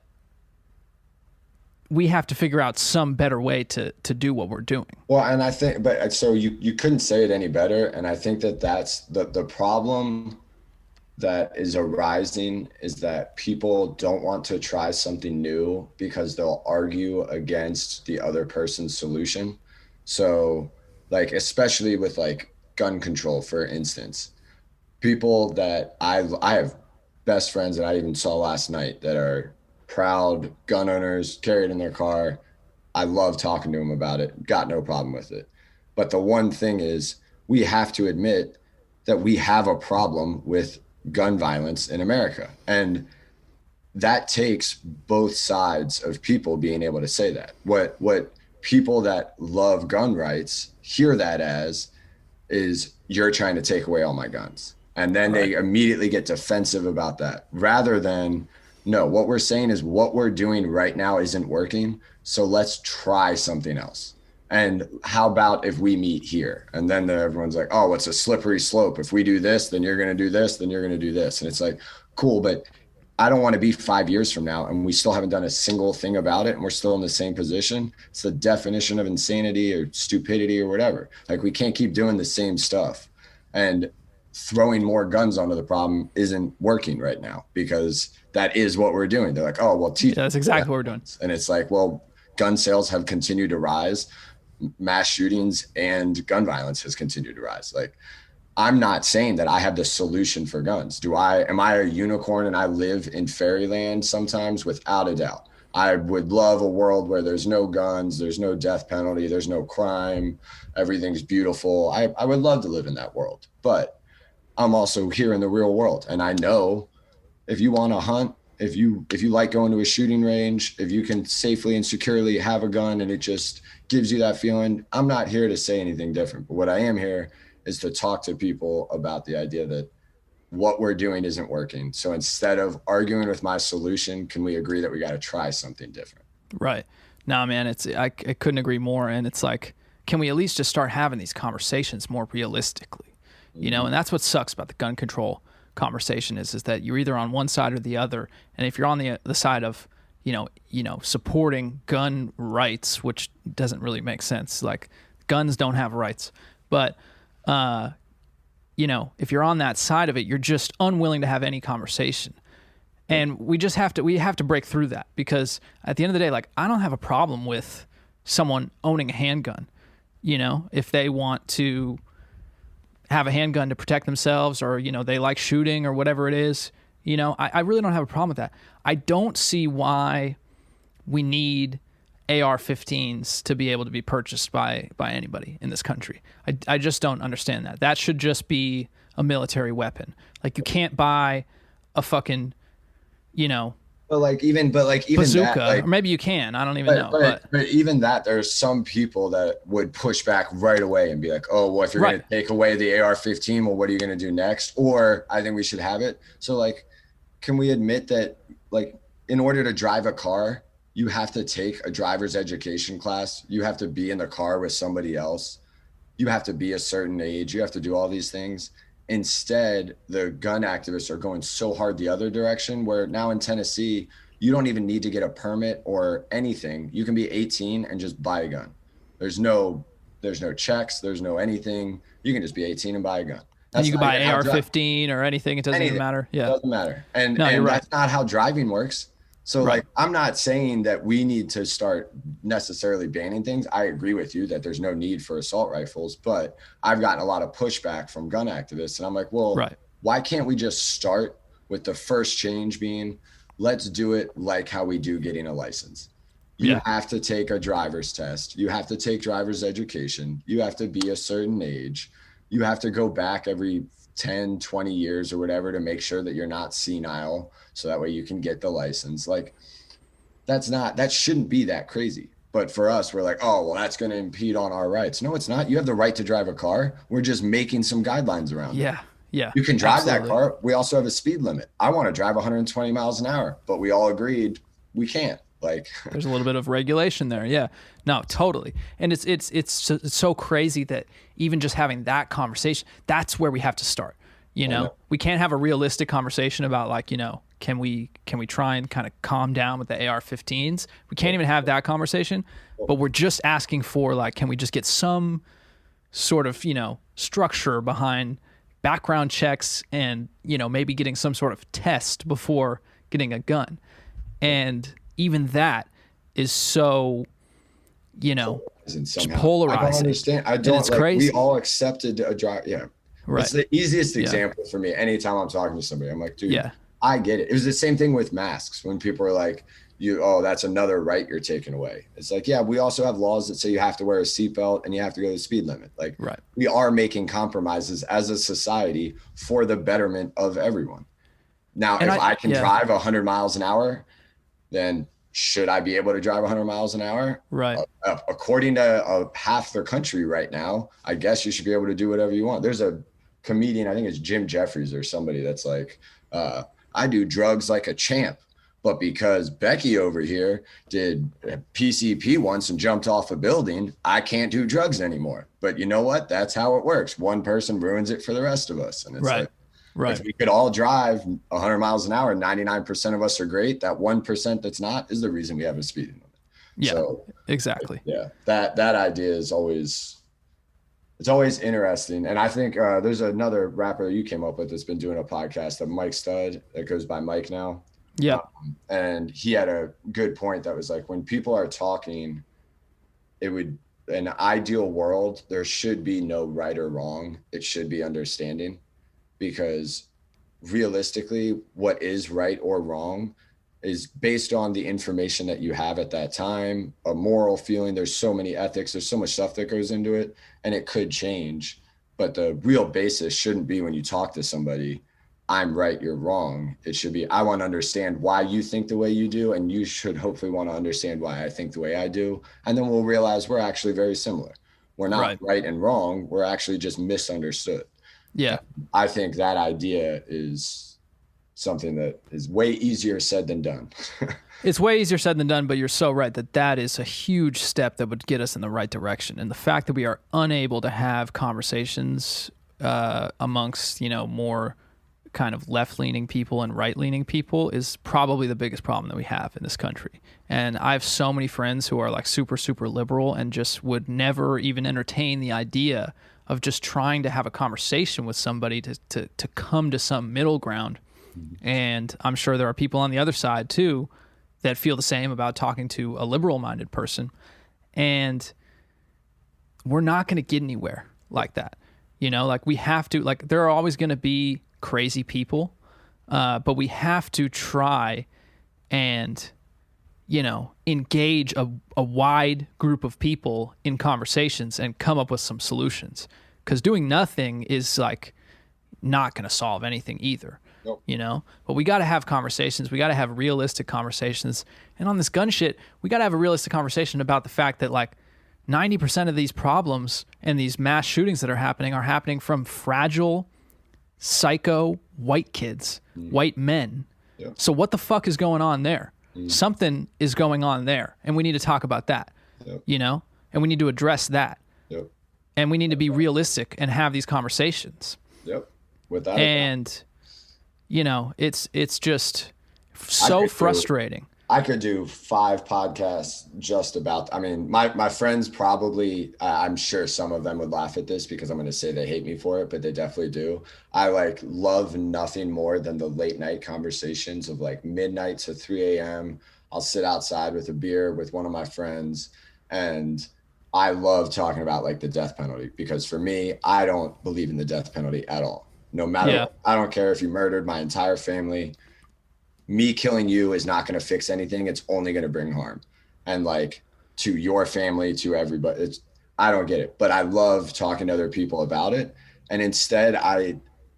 we have to figure out some better way to do what we're doing. Well, and I think, but so you couldn't say it any better. And I think that's the problem that is arising is that people don't want to try something new because they'll argue against the other person's solution. So like, especially with like gun control, for instance, people that I have best friends that I even saw last night that are proud gun owners, carry it in their car. I love talking to them about it. Got no problem with it. But the one thing is we have to admit that we have a problem with gun violence in America. And that takes both sides of people being able to say that. What people that love gun rights hear that as is you're trying to take away all my guns. And then They immediately get defensive about that, rather than, no, what we're saying is what we're doing right now isn't working. So let's try something else. And how about if we meet here? And then everyone's like, oh, it's a slippery slope. If we do this, then you're going to do this, then you're going to do this. And it's like, cool. But I don't want to be 5 years from now and we still haven't done a single thing about it and we're still in the same position. It's the definition of insanity or stupidity or whatever. Like, we can't keep doing the same stuff, and throwing more guns onto the problem isn't working right now, because that is what we're doing. They're like, oh, well, that's exactly what we're doing. And it's like, well, gun sales have continued to rise, mass shootings and gun violence has continued to rise. Like, I'm not saying that I have the solution for guns. Am I a unicorn and I live in fairyland sometimes? Without a doubt. I would love a world where there's no guns, there's no death penalty, there's no crime, everything's beautiful. I would love to live in that world, but I'm also here in the real world. And I know if you want to hunt, if you like going to a shooting range, if you can safely and securely have a gun and it just gives you that feeling, I'm not here to say anything different. But what I am here is to talk to people about the idea that what we're doing isn't working. So instead of arguing with my solution, can we agree that we got to try something different? Right. Nah, man, I couldn't agree more. And it's like, can we at least just start having these conversations more realistically? You know, and that's what sucks about the gun control conversation is that you're either on one side or the other. And if you're on the side of, you know, supporting gun rights, which doesn't really make sense. Like, guns don't have rights, but, you know, if you're on that side of it, you're just unwilling to have any conversation. And we have to break through that, because at the end of the day, like, I don't have a problem with someone owning a handgun, you know, if they want to have a handgun to protect themselves, or, you know, they like shooting or whatever it is, you know, I really don't have a problem with that. I don't see why we need AR-15s to be able to be purchased by anybody in this country. I just don't understand that. That should just be a military weapon. Like, you can't buy a fucking, you know, But even bazooka, that, like, or maybe you can. I don't even know. But even that, there's some people that would push back right away and be like, oh, well, if you're going to take away the AR-15, well, what are you going to do next? Or I think we should have it. So, like, can we admit that, like, in order to drive a car, you have to take a driver's education class. You have to be in the car with somebody else. You have to be a certain age. You have to do all these things. Instead, the gun activists are going so hard the other direction, where now in Tennessee, you don't even need to get a permit or anything. You can be 18 and just buy a gun. There's no checks. There's no anything. You can just be 18 and buy a gun. And you can buy AR-15 or anything. It doesn't even matter. Yeah, it doesn't matter. And right. That's not how driving works. So, like, I'm not saying that we need to start necessarily banning things. I agree with you that there's no need for assault rifles, but I've gotten a lot of pushback from gun activists. And I'm like, well, why can't we just start with the first change being, let's do it like how we do getting a license. You have to take a driver's test. You have to take driver's education. You have to be a certain age. You have to go back every 10, 20 years or whatever to make sure that you're not senile, so that way you can get the license. Like, that shouldn't be that crazy. But for us, we're like, oh, well, that's going to impede on our rights. No, it's not. You have the right to drive a car. We're just making some guidelines around it. Yeah. You can drive that car. We also have a speed limit. I want to drive 120 miles an hour, but we all agreed we can't. Like, there's a little bit of regulation there. Yeah, no, totally. And it's so crazy that even just having that conversation, that's where we have to start. You know, we can't have a realistic conversation about, like, you know, can we try and kind of calm down with the AR-15s? We can't even have that conversation, but we're just asking for, like, can we just get some sort of, you know, structure behind background checks and, you know, maybe getting some sort of test before getting a gun. And even that is so, you know, polarizing. I don't understand. I don't. It's like, crazy. We all accepted a drive. Yeah. Right. It's the easiest example for me. Anytime I'm talking to somebody, I'm like, dude, I get it. It was the same thing with masks when people were like, that's another right you're taking away. It's like, yeah, we also have laws that say you have to wear a seatbelt and you have to go to the speed limit. Like, we are making compromises as a society for the betterment of everyone. Now, if I can drive 100 miles an hour, then should I be able to drive 100 miles an hour? Right. According to half the country right now, I guess you should be able to do whatever you want. There's a comedian, I think it's Jim Jeffries or somebody, that's like, I do drugs like a champ, but because Becky over here did PCP once and jumped off a building, I can't do drugs anymore. But you know what? That's how it works. One person ruins it for the rest of us. And it's like, Right. If we could all drive 100 miles an hour, 99% of us are great. That 1% that's not is the reason we have a speeding limit. Yeah, so, exactly. Yeah, that idea is always interesting. And I think there's another rapper you came up with that's been doing a podcast, of Mike Stud, that goes by Mike now. Yeah. And he had a good point that was like, when people are talking, in an ideal world, there should be no right or wrong. It should be understanding, because realistically, what is right or wrong is based on the information that you have at that time, a moral feeling. There's so many ethics, there's so much stuff that goes into it, and it could change. But the real basis shouldn't be, when you talk to somebody, I'm right, you're wrong. It should be, I want to understand why you think the way you do, and you should hopefully want to understand why I think the way I do. And then we'll realize we're actually very similar. We're not right and wrong. We're actually just misunderstood. Yeah. I think that idea is something that is way easier said than done. It's way easier said than done, but you're so right that is a huge step that would get us in the right direction. And the fact that we are unable to have conversations amongst, more kind of left-leaning people and right-leaning people is probably the biggest problem that we have in this country. And I have so many friends who are like super, super liberal and just would never even entertain the idea of just trying to have a conversation with somebody to come to some middle ground. And I'm sure there are people on the other side too that feel the same about talking to a liberal-minded person. And we're not going to get anywhere like that. Like we have to, like there are always going to be crazy people, but we have to try and, engage a wide group of people in conversations and come up with some solutions. Because doing nothing is like not going to solve anything either. Nope. But we got to have conversations. We got to have realistic conversations. And on this gun shit, we got to have a realistic conversation about the fact that like 90% of these problems and these mass shootings that are happening from fragile, psycho white kids, white men. Yeah. So what the fuck is going on there? Something is going on there, and we need to talk about that. Yep. And we need to address that. Yep. And we need to be realistic and have these conversations. Yep. Without it's just so frustrating. I could do 5 podcasts just about, my friends probably, I'm sure some of them would laugh at this because I'm going to say they hate me for it, but they definitely do. I love nothing more than the late night conversations of like midnight to 3 a.m. I'll sit outside with a beer with one of my friends, and I love talking about like the death penalty, because for me, I don't believe in the death penalty at all. No matter what. I don't care if you murdered my entire family. Me killing you is not going to fix anything. It's only going to bring harm. And like to your family, to everybody, I don't get it, but I love talking to other people about it. And instead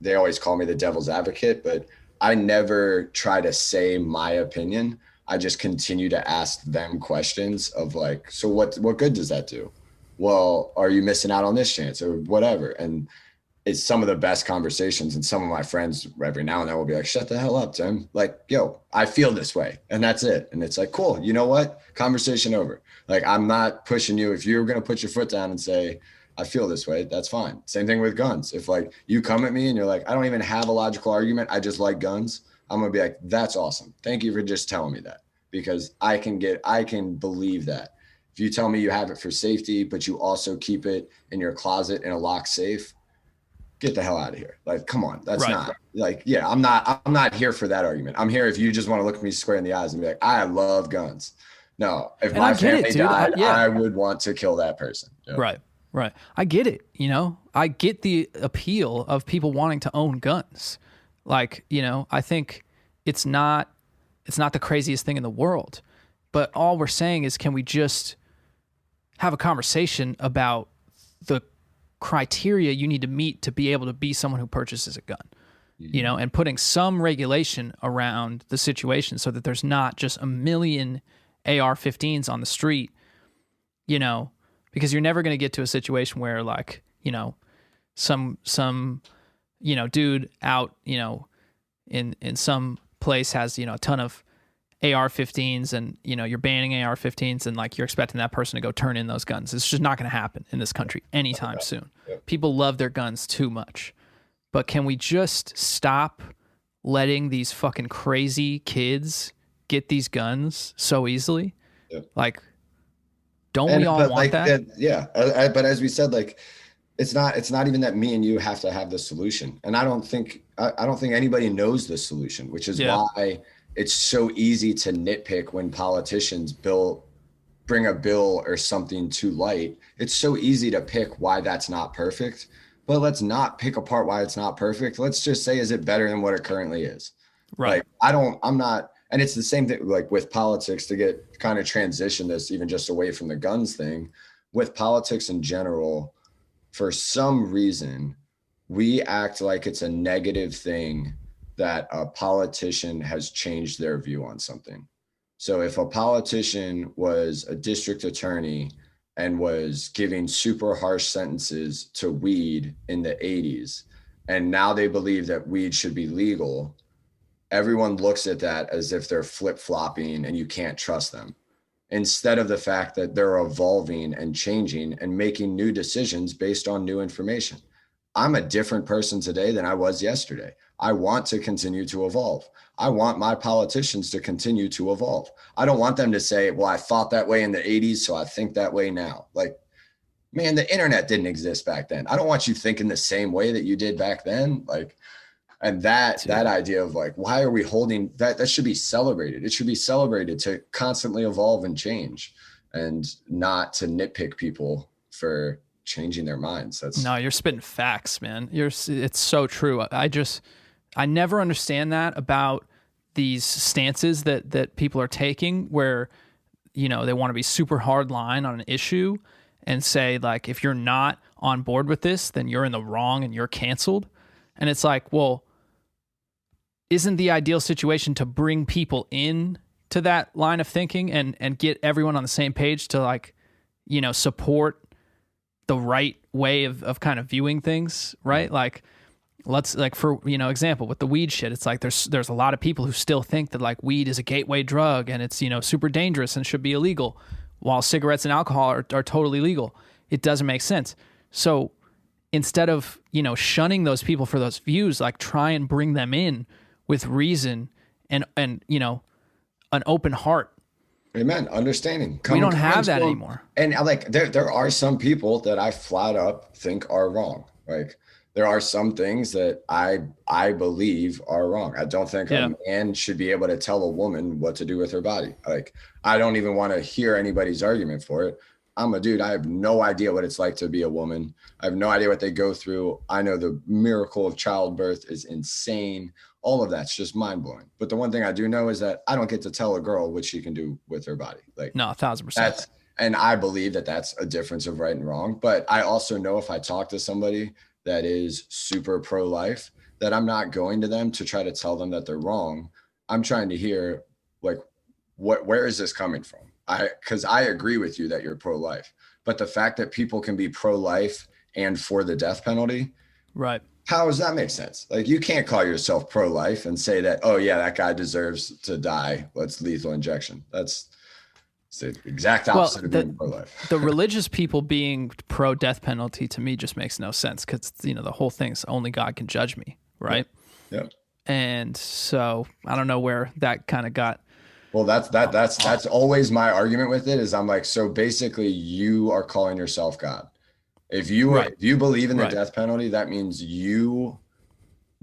they always call me the devil's advocate, but I never try to say my opinion. I just continue to ask them questions of like, so what good does that do? Well, are you missing out on this chance or whatever? And it's some of the best conversations. And some of my friends every now and then will be like, shut the hell up, Tim. Like, yo, I feel this way. And that's it. And it's like, cool. You know what? Conversation over. Like, I'm not pushing you. If you're going to put your foot down and say, I feel this way, that's fine. Same thing with guns. If like you come at me and you're like, I don't even have a logical argument, I just like guns, I'm going to be like, that's awesome. Thank you for just telling me that, because I can believe that. If you tell me you have it for safety, but you also keep it in your closet in a locked safe, get the hell out of here. Like, come on. That's not like, yeah, I'm not here for that argument. I'm here if you just want to look me square in the eyes and be like, I love guns. No, if my family died, I would want to kill that person. You know? Right. I get it. I get the appeal of people wanting to own guns. Like, I think it's not the craziest thing in the world, but all we're saying is, can we just have a conversation about the criteria you need to meet to be able to be someone who purchases a gun, and putting some regulation around the situation so that there's not just a million AR-15s on the street, because you're never going to get to a situation where like, some dude out, in some place has, a ton of AR-15s and, you're banning AR-15s and like you're expecting that person to go turn in those guns. It's just not going to happen in this country anytime soon. People love their guns too much. but can we just stop letting these fucking crazy kids get these guns so easily? Yeah. Like, don't we all want like, that? Yeah. But as we said, like, it's not even that me and you have to have the solution. And I don't think anybody knows the solution, which is why it's so easy to nitpick when politicians bring a bill or something to light. It's so easy to pick why that's not perfect, but let's not pick apart why it's not perfect. Let's just say, is it better than what it currently is? Right. Like, and it's the same thing like with politics, to get kind of transition this even just away from the guns thing. With politics in general, for some reason, we act like it's a negative thing that a politician has changed their view on something. So if a politician was a district attorney and was giving super harsh sentences to weed in the 80s, and now they believe that weed should be legal, everyone looks at that as if they're flip-flopping and you can't trust them, instead of the fact that they're evolving and changing and making new decisions based on new information. I'm a different person today than I was yesterday. I want to continue to evolve. I want my politicians to continue to evolve. I don't want them to say, well, I thought that way in the 80s, so I think that way now. Like, man, the internet didn't exist back then. I don't want you thinking the same way that you did back then. Like, and that idea of like, why are we holding that? That should be celebrated. It should be celebrated to constantly evolve and change, and not to nitpick people for changing their minds. No, you're spitting facts, man. It's so true. I never understand that about these stances that people are taking, where, you know, they want to be super hard line on an issue and say, like, if you're not on board with this, then you're in the wrong and you're canceled. And it's like, well, isn't the ideal situation to bring people in to that line of thinking and get everyone on the same page to, like, you know, support the right way of kind of viewing things, right? Like, let's, like, for, you know, example with the weed shit, it's like there's a lot of people who still think that, like, weed is a gateway drug and it's, you know, super dangerous and should be illegal, while cigarettes and alcohol are totally legal. It doesn't make sense. So instead of, you know, shunning those people for those views, like, try and bring them in with reason and you know, an open heart. Amen. Understanding. We don't have that anymore. And like, there are some people that I flat up think are wrong. Like, there are some things that I believe are wrong. I don't think a man should be able to tell a woman what to do with her body. Like, I don't even want to hear anybody's argument for it. I'm a dude. I have no idea what it's like to be a woman. I have no idea what they go through. I know the miracle of childbirth is insane. All of that's just mind blowing. But the one thing I do know is that I don't get to tell a girl what she can do with her body. Like, no, 1,000%. And I believe that that's a difference of right and wrong. But I also know if I talk to somebody that is super pro-life, that I'm not going to them to try to tell them that they're wrong. I'm trying to hear, like, where is this coming from? Because I agree with you that you're pro-life, but the fact that people can be pro-life and for the death penalty, right? How does that make sense? Like, you can't call yourself pro-life and say that, oh yeah, that guy deserves to die. Let's lethal injection. That's the exact opposite of being pro-life. The religious people being pro-death penalty, to me, just makes no sense, because, you know, the whole thing's only God can judge me, right? Yeah. And so I don't know where that kind of got. Well, that's always my argument with it, is I'm like, so basically you are calling yourself God. If you believe in the death penalty, that means you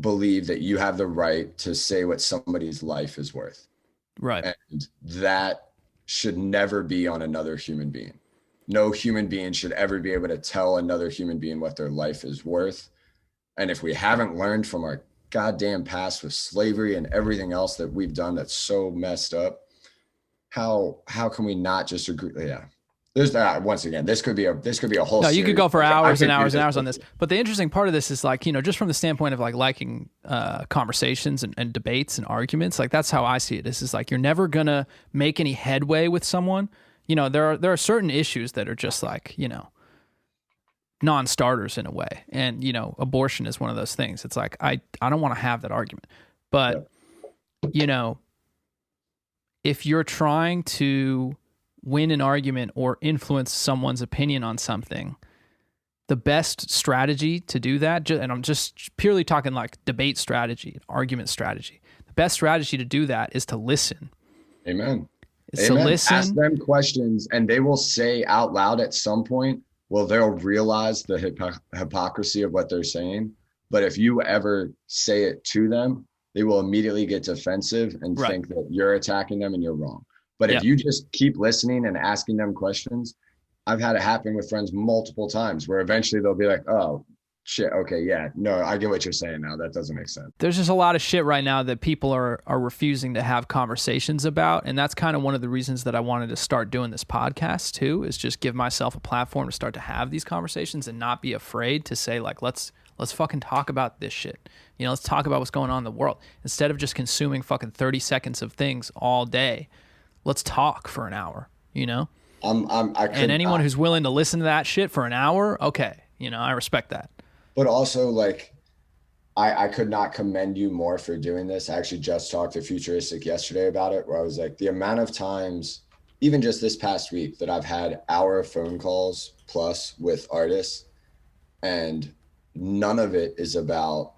believe that you have the right to say what somebody's life is worth. Right. And that should never be on another human being. No human being should ever be able to tell another human being what their life is worth. And if we haven't learned from our goddamn past with slavery and everything else that we've done that's so messed up, how can we not just agree? Yeah. There's that. Once again, this could be a whole. No, you could go for hours and hours and hours on this. But the interesting part of this is, like, you know, just from the standpoint of, like, liking conversations and debates and arguments, like, that's how I see it. This is like, you're never gonna make any headway with someone. You know, there are certain issues that are just, like, you know, non-starters in a way, and, you know, abortion is one of those things. It's like, I don't want to have that argument, but you know, if you're trying to win an argument or influence someone's opinion on something, the best strategy to do that, and I'm just purely talking like debate strategy, argument strategy. The best strategy to do that is to listen. Amen. Is to listen. Ask them questions, and they will say out loud at some point, well, they'll realize the hypocrisy of what they're saying. But if you ever say it to them, they will immediately get defensive and think that you're attacking them and you're wrong. But if you just keep listening and asking them questions, I've had it happen with friends multiple times where eventually they'll be like, oh, shit, okay, yeah, no, I get what you're saying now. That doesn't make sense. There's just a lot of shit right now that people are refusing to have conversations about. And that's kind of one of the reasons that I wanted to start doing this podcast too, is just give myself a platform to start to have these conversations and not be afraid to say like, let's fucking talk about this shit. You know, let's talk about what's going on in the world. Instead of just consuming fucking 30 seconds of things all day, let's talk for an hour, you know? And anyone who's willing to listen to that shit for an hour, okay, you know, I respect that. But also, like, I could not commend you more for doing this. I actually just talked to Futuristic yesterday about it, where I was like, the amount of times, even just this past week, that I've had hour phone calls plus with artists, and none of it is about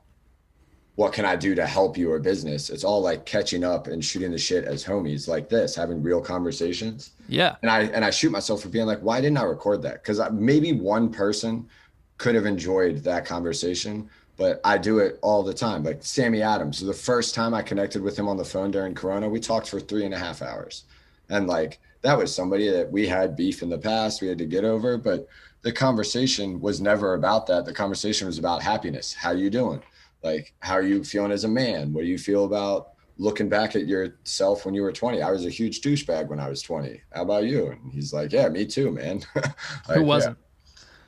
what can I do to help you or business. It's all like catching up and shooting the shit as homies like this, having real conversations. Yeah. And I shoot myself for being like, why didn't I record that? Because maybe one person could have enjoyed that conversation, but I do it all the time. Like Sammy Adams, the first time I connected with him on the phone during Corona, we talked for 3.5 hours. And like, that was somebody that we had beef in the past, we had to get over, but the conversation was never about that. The conversation was about happiness. How you doing? Like, how are you feeling as a man? What do you feel about looking back at yourself when you were 20? I was a huge douchebag when I was 20. How about you? And he's like, yeah, me too, man. Like, who wasn't?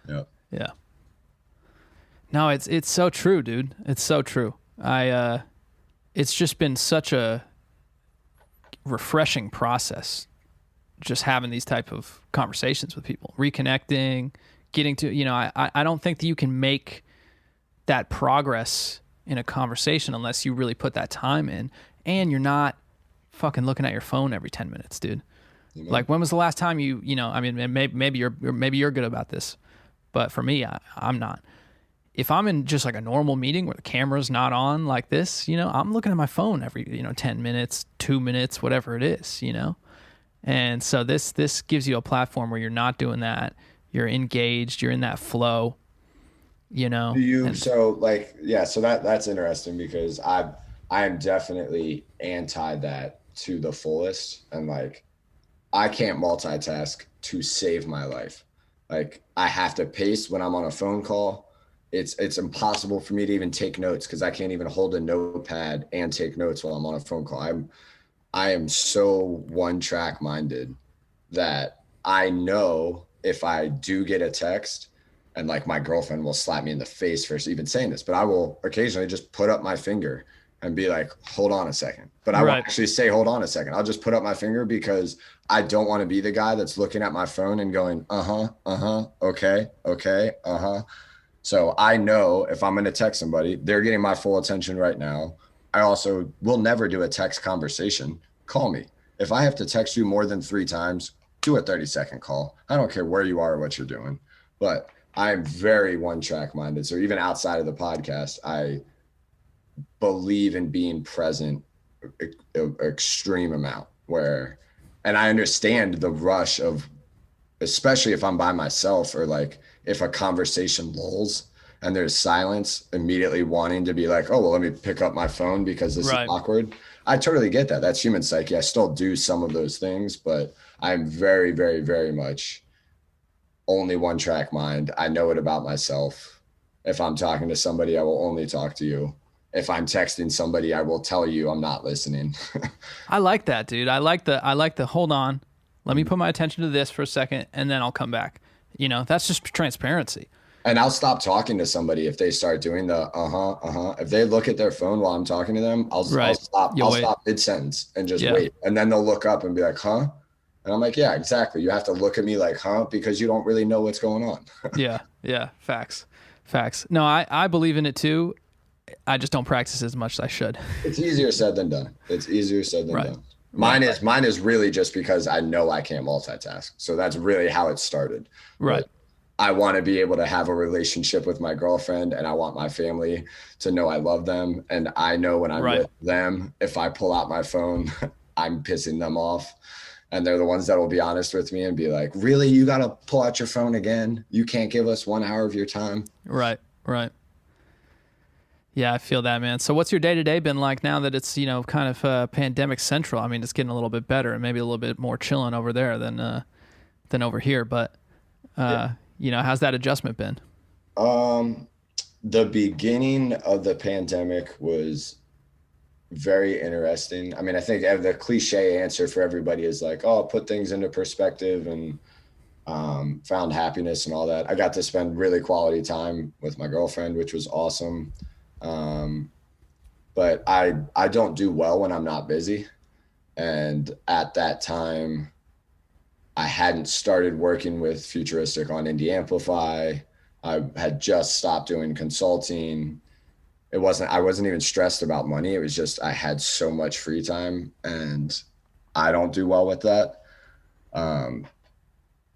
Yeah. Yeah. No, it's so true, dude. It's so true. It's just been such a refreshing process, just having these type of conversations with people, reconnecting, getting to, you know, I don't think that you can make that progress in a conversation unless you really put that time in, and you're not fucking looking at your phone every 10 minutes, dude. Mm-hmm. Like, when was the last time you know, I mean, maybe you're good about this, but for me, I'm not. If I'm in just like a normal meeting where the camera's not on like this, you know, I'm looking at my phone every, you know, 10 minutes, 2 minutes, whatever it is, you know? And so this gives you a platform where you're not doing that. You're engaged, you're in that flow, you know? So that's interesting, because I am definitely anti that to the fullest. And like, I can't multitask to save my life. Like, I have to pace when I'm on a phone call. It's impossible for me to even take notes, because I can't even hold a notepad and take notes while I'm on a phone call. I am so one track minded that I know if I do get a text, and like my girlfriend will slap me in the face for even saying this, but I will occasionally just put up my finger and be like, hold on a second. But I won't actually say, hold on a second. I'll just put up my finger, because I don't want to be the guy that's looking at my phone and going, okay, So I know if I'm going to text somebody, they're getting my full attention right now. I also will never do a text conversation. Call me. If I have to text you more than 3 times, do a 30-second call. I don't care where you are or what you're doing, but I'm very one-track minded. So even outside of the podcast, I believe in being present an extreme amount, and I understand the rush of, especially if I'm by myself, or like if a conversation lulls and there's silence, immediately wanting to be like, oh, well, let me pick up my phone because this is awkward. I totally get that. That's human psyche. I still do some of those things, but I'm very, very, very much only one track mind. I know it about myself. If I'm talking to somebody, I will only talk to you. If I'm texting somebody, I will tell you I'm not listening. I like that, dude. I like the hold on, let me put my attention to this for a second, and then I'll come back. You know, that's just transparency. And I'll stop talking to somebody if they start doing the If they look at their phone while I'm talking to them, I'll stop mid-sentence and just wait. And then they'll look up and be like, huh? And I'm like, yeah, exactly. You have to look at me like, huh? Because you don't really know what's going on. Yeah. Facts. No, I believe in it too. I just don't practice as much as I should. It's easier said than done. Done. Mine is really just because I know I can't multitask. So that's really how it started. Right. I want to be able to have a relationship with my girlfriend, and I want my family to know I love them. And I know when I'm Right. with them, if I pull out my phone, I'm pissing them off. And they're the ones that will be honest with me and be like, really, you got to pull out your phone again? You can't give us 1 hour of your time? Right. Right. Yeah, I feel that, man. So what's your day-to-day been like now that it's, kind of pandemic central? I mean, it's getting a little bit better and maybe a little bit more chilling over there than over here. But, how's that adjustment been? Um, the beginning of the pandemic was very interesting. I mean, I think the cliche answer for everybody is like, oh, put things into perspective and found happiness and all that. I got to spend really quality time with my girlfriend, which was awesome. But I don't do well when I'm not busy. And at that time, I hadn't started working with Futuristic on Indie-Amplify. I had just stopped doing consulting. I wasn't even stressed about money. It was just, I had so much free time, and I don't do well with that. And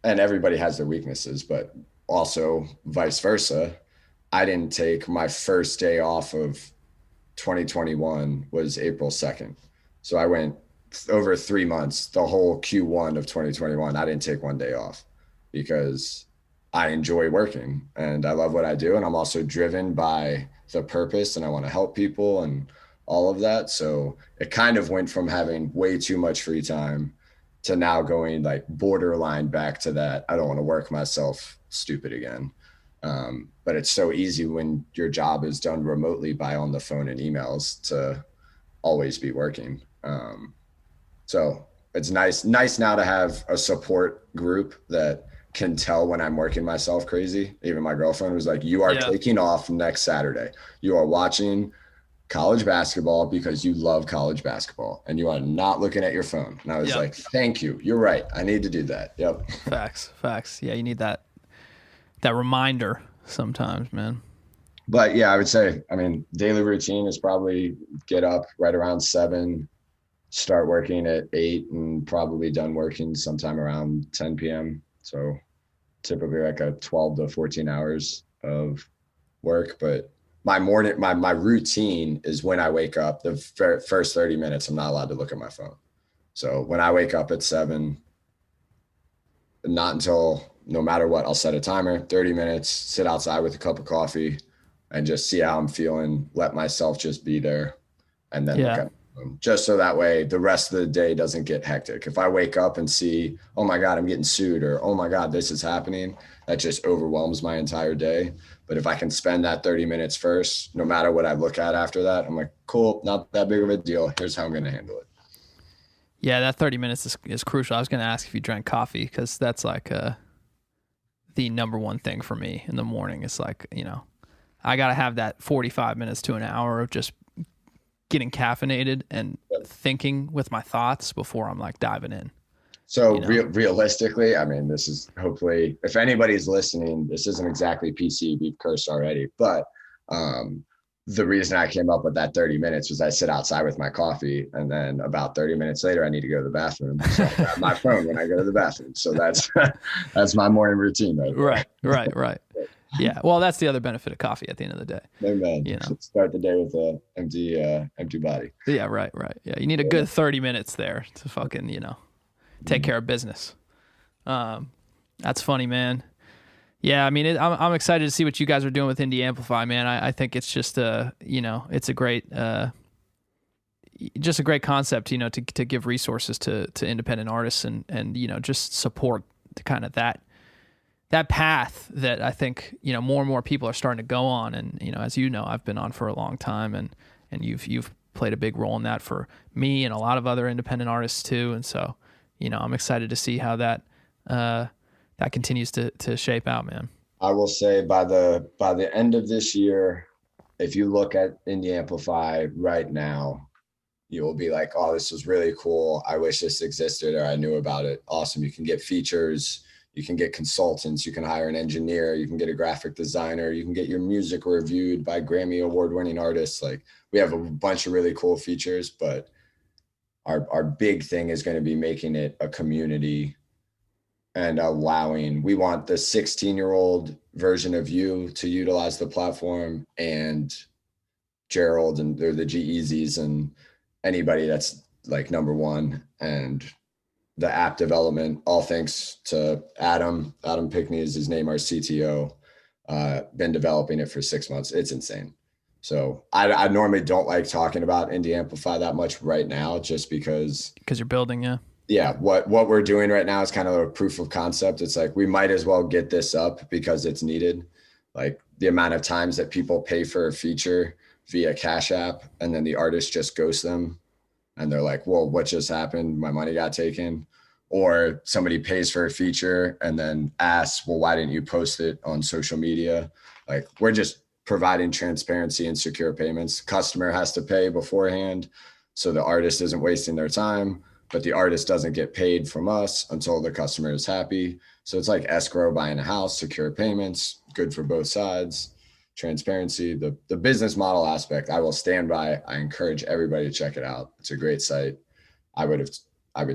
everybody has their weaknesses, but also vice versa. I didn't take my first day off of 2021 was April 2nd. So I went over 3 months, the whole Q1 of 2021. I didn't take one day off because I enjoy working and I love what I do. And I'm also driven by the purpose and I want to help people and all of that. So it kind of went from having way too much free time to now going like borderline back to that. I don't want to work myself stupid again. But it's so easy when your job is done remotely by on the phone and emails to always be working. So it's nice now to have a support group that can tell when I'm working myself crazy. Even my girlfriend was like, you are taking off next Saturday. You are watching college basketball because you love college basketball and you are not looking at your phone. And I was like, thank you. You're right. I need to do that. Yep. Facts. Yeah. You need that reminder sometimes, man. But yeah, I would say, I mean, daily routine is probably get up right around 7, start working at 8 and probably done working sometime around 10 p.m. So typically like a 12 to 14 hours of work. But my routine is when I wake up, the first 30 minutes, I'm not allowed to look at my phone. So when I wake up at 7, not until, no matter what, I'll set a timer, 30 minutes, sit outside with a cup of coffee and just see how I'm feeling, let myself just be there and then look at just so that way the rest of the day doesn't get hectic. If I wake up and see, oh my God, I'm getting sued, or oh my God, this is happening, that just overwhelms my entire day. But if I can spend that 30 minutes first, no matter what I look at after that, I'm like, cool, not that big of a deal. Here's how I'm going to handle it. Yeah, that 30 minutes is crucial. I was going to ask if you drank coffee because that's like the number one thing for me in the morning. It's like, I got to have that 45 minutes to an hour of just getting caffeinated and thinking with my thoughts before I'm like diving in. So realistically, I mean, this is hopefully, if anybody's listening, this isn't exactly PC, we've cursed already, but the reason I came up with that 30 minutes was I sit outside with my coffee and then about 30 minutes later, I need to go to the bathroom. So I grab my phone when I go to the bathroom. So that's my morning routine. Right. Yeah. Well, that's the other benefit of coffee at the end of the day. Amen. Start the day with an empty body. Yeah. Right. Yeah. You need a good 30 minutes there to fucking, take care of business. That's funny, man. Yeah. I mean, I'm excited to see what you guys are doing with Indie-Amplify, man. I think it's just, it's a great, just a great concept, to give resources to independent artists and, just support kind of that path that I think, more and more people are starting to go on. And, as I've been on for a long time and you've played a big role in that for me and a lot of other independent artists too. And so, I'm excited to see how that continues to shape out, man. I will say by the end of this year, if you look at Indie-Amplify right now, you will be like, oh, this was really cool. I wish this existed or I knew about it. Awesome. You can get features. You can get consultants, you can hire an engineer, you can get a graphic designer, you can get your music reviewed by Grammy award-winning artists. Like, we have a bunch of really cool features, but our big thing is going to be making it a community and we want the 16-year-old version of you to utilize the platform, and Gerald and they're the G-Eazy's and anybody that's like number one, and the app development, all thanks to Adam Pickney is his name, our CTO, been developing it for 6 months. It's insane. So I normally don't like talking about Indie-Amplify that much right now, just because you're building. Yeah. What we're doing right now is kind of a proof of concept. It's like, we might as well get this up because it's needed. Like the amount of times that people pay for a feature via Cash App and then the artist just ghosts them. And they're like, well, what just happened? My money got taken. Or somebody pays for a feature and then asks, well, why didn't you post it on social media? Like, we're just providing transparency and secure payments. Customer has to pay beforehand, so the artist isn't wasting their time, but the artist doesn't get paid from us until the customer is happy. So it's like escrow buying a house, secure payments, good for both sides, transparency, the business model aspect. I will stand by. I encourage everybody to check it out. It's a great site. I would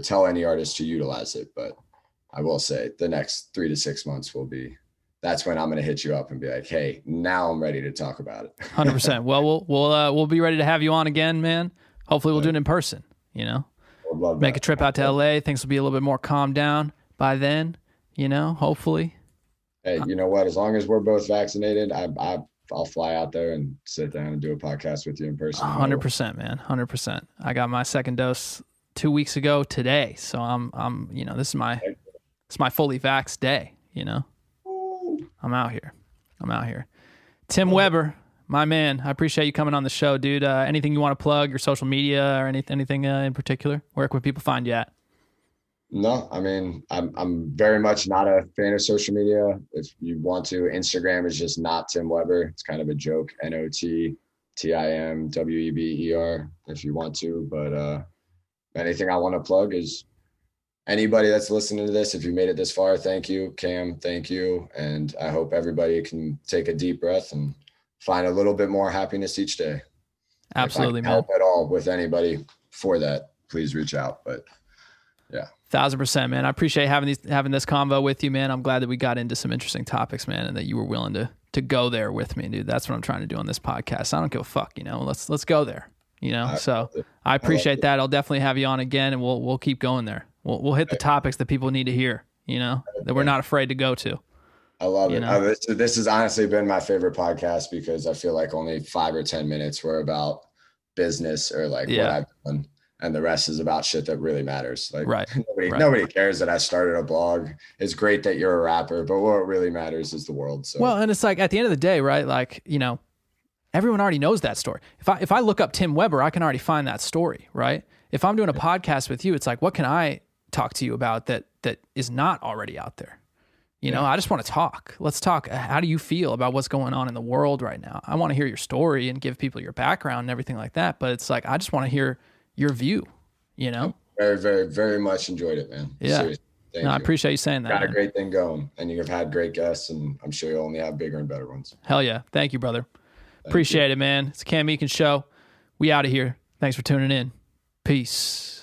tell any artist to utilize it, but I will say the next 3 to 6 months that's when I'm going to hit you up and be like, hey, now I'm ready to talk about it. 100%. Well, we'll be ready to have you on again, man. Hopefully we'll do it in person, make a trip out to LA. Things will be a little bit more calmed down by then, hopefully. Hey, you know what? As long as we're both vaccinated, I'll fly out there and sit down and do a podcast with you in person. 100%, man. 100%. I got my second dose 2 weeks ago today. So I'm this is my fully vaxxed day, I'm out here. Tim Weber, my man, I appreciate you coming on the show, dude. Anything you want to plug, your social media or anything in particular? Where can people find you at? No, I mean, I'm very much not a fan of social media. If you want to, Instagram is just not Tim Weber. It's kind of a joke, NOTTIMWEBER if you want to. But anything I want to plug is anybody that's listening to this, if you made it this far, thank you. Cam, thank you. And I hope everybody can take a deep breath and find a little bit more happiness each day. Absolutely, man. Help at all with anybody for that, please reach out. But yeah. 1,000%, man. I appreciate having this convo with you, man. I'm glad that we got into some interesting topics, man, and that you were willing to go there with me, dude. That's what I'm trying to do on this podcast. I don't give a fuck, let's go there, So I appreciate that. I'll definitely have you on again, and we'll keep going there. We'll hit the topics that people need to hear, that we're not afraid to go to. I love it. This has honestly been my favorite podcast because I feel like only 5 or 10 minutes were about business or what I've done. And the rest is about shit that really matters. Like nobody cares that I started a blog. It's great that you're a rapper, but what really matters is the world. So well, and it's like at the end of the day, right? Like, everyone already knows that story. If I look up Tim Weber, I can already find that story, right? If I'm doing a podcast with you, it's like, what can I talk to you about that is not already out there? I just want to talk. Let's talk. How do you feel about what's going on in the world right now? I want to hear your story and give people your background and everything like that. But it's like, I just want to hear your view, Very, very, very much enjoyed it, man. Yeah. Seriously. I appreciate you saying that. Got a great thing going, and you've had great guests, and I'm sure you'll only have bigger and better ones. Hell yeah. Thank you, brother. Appreciate it, man. It's a Cam Meekins show. We out of here. Thanks for tuning in. Peace.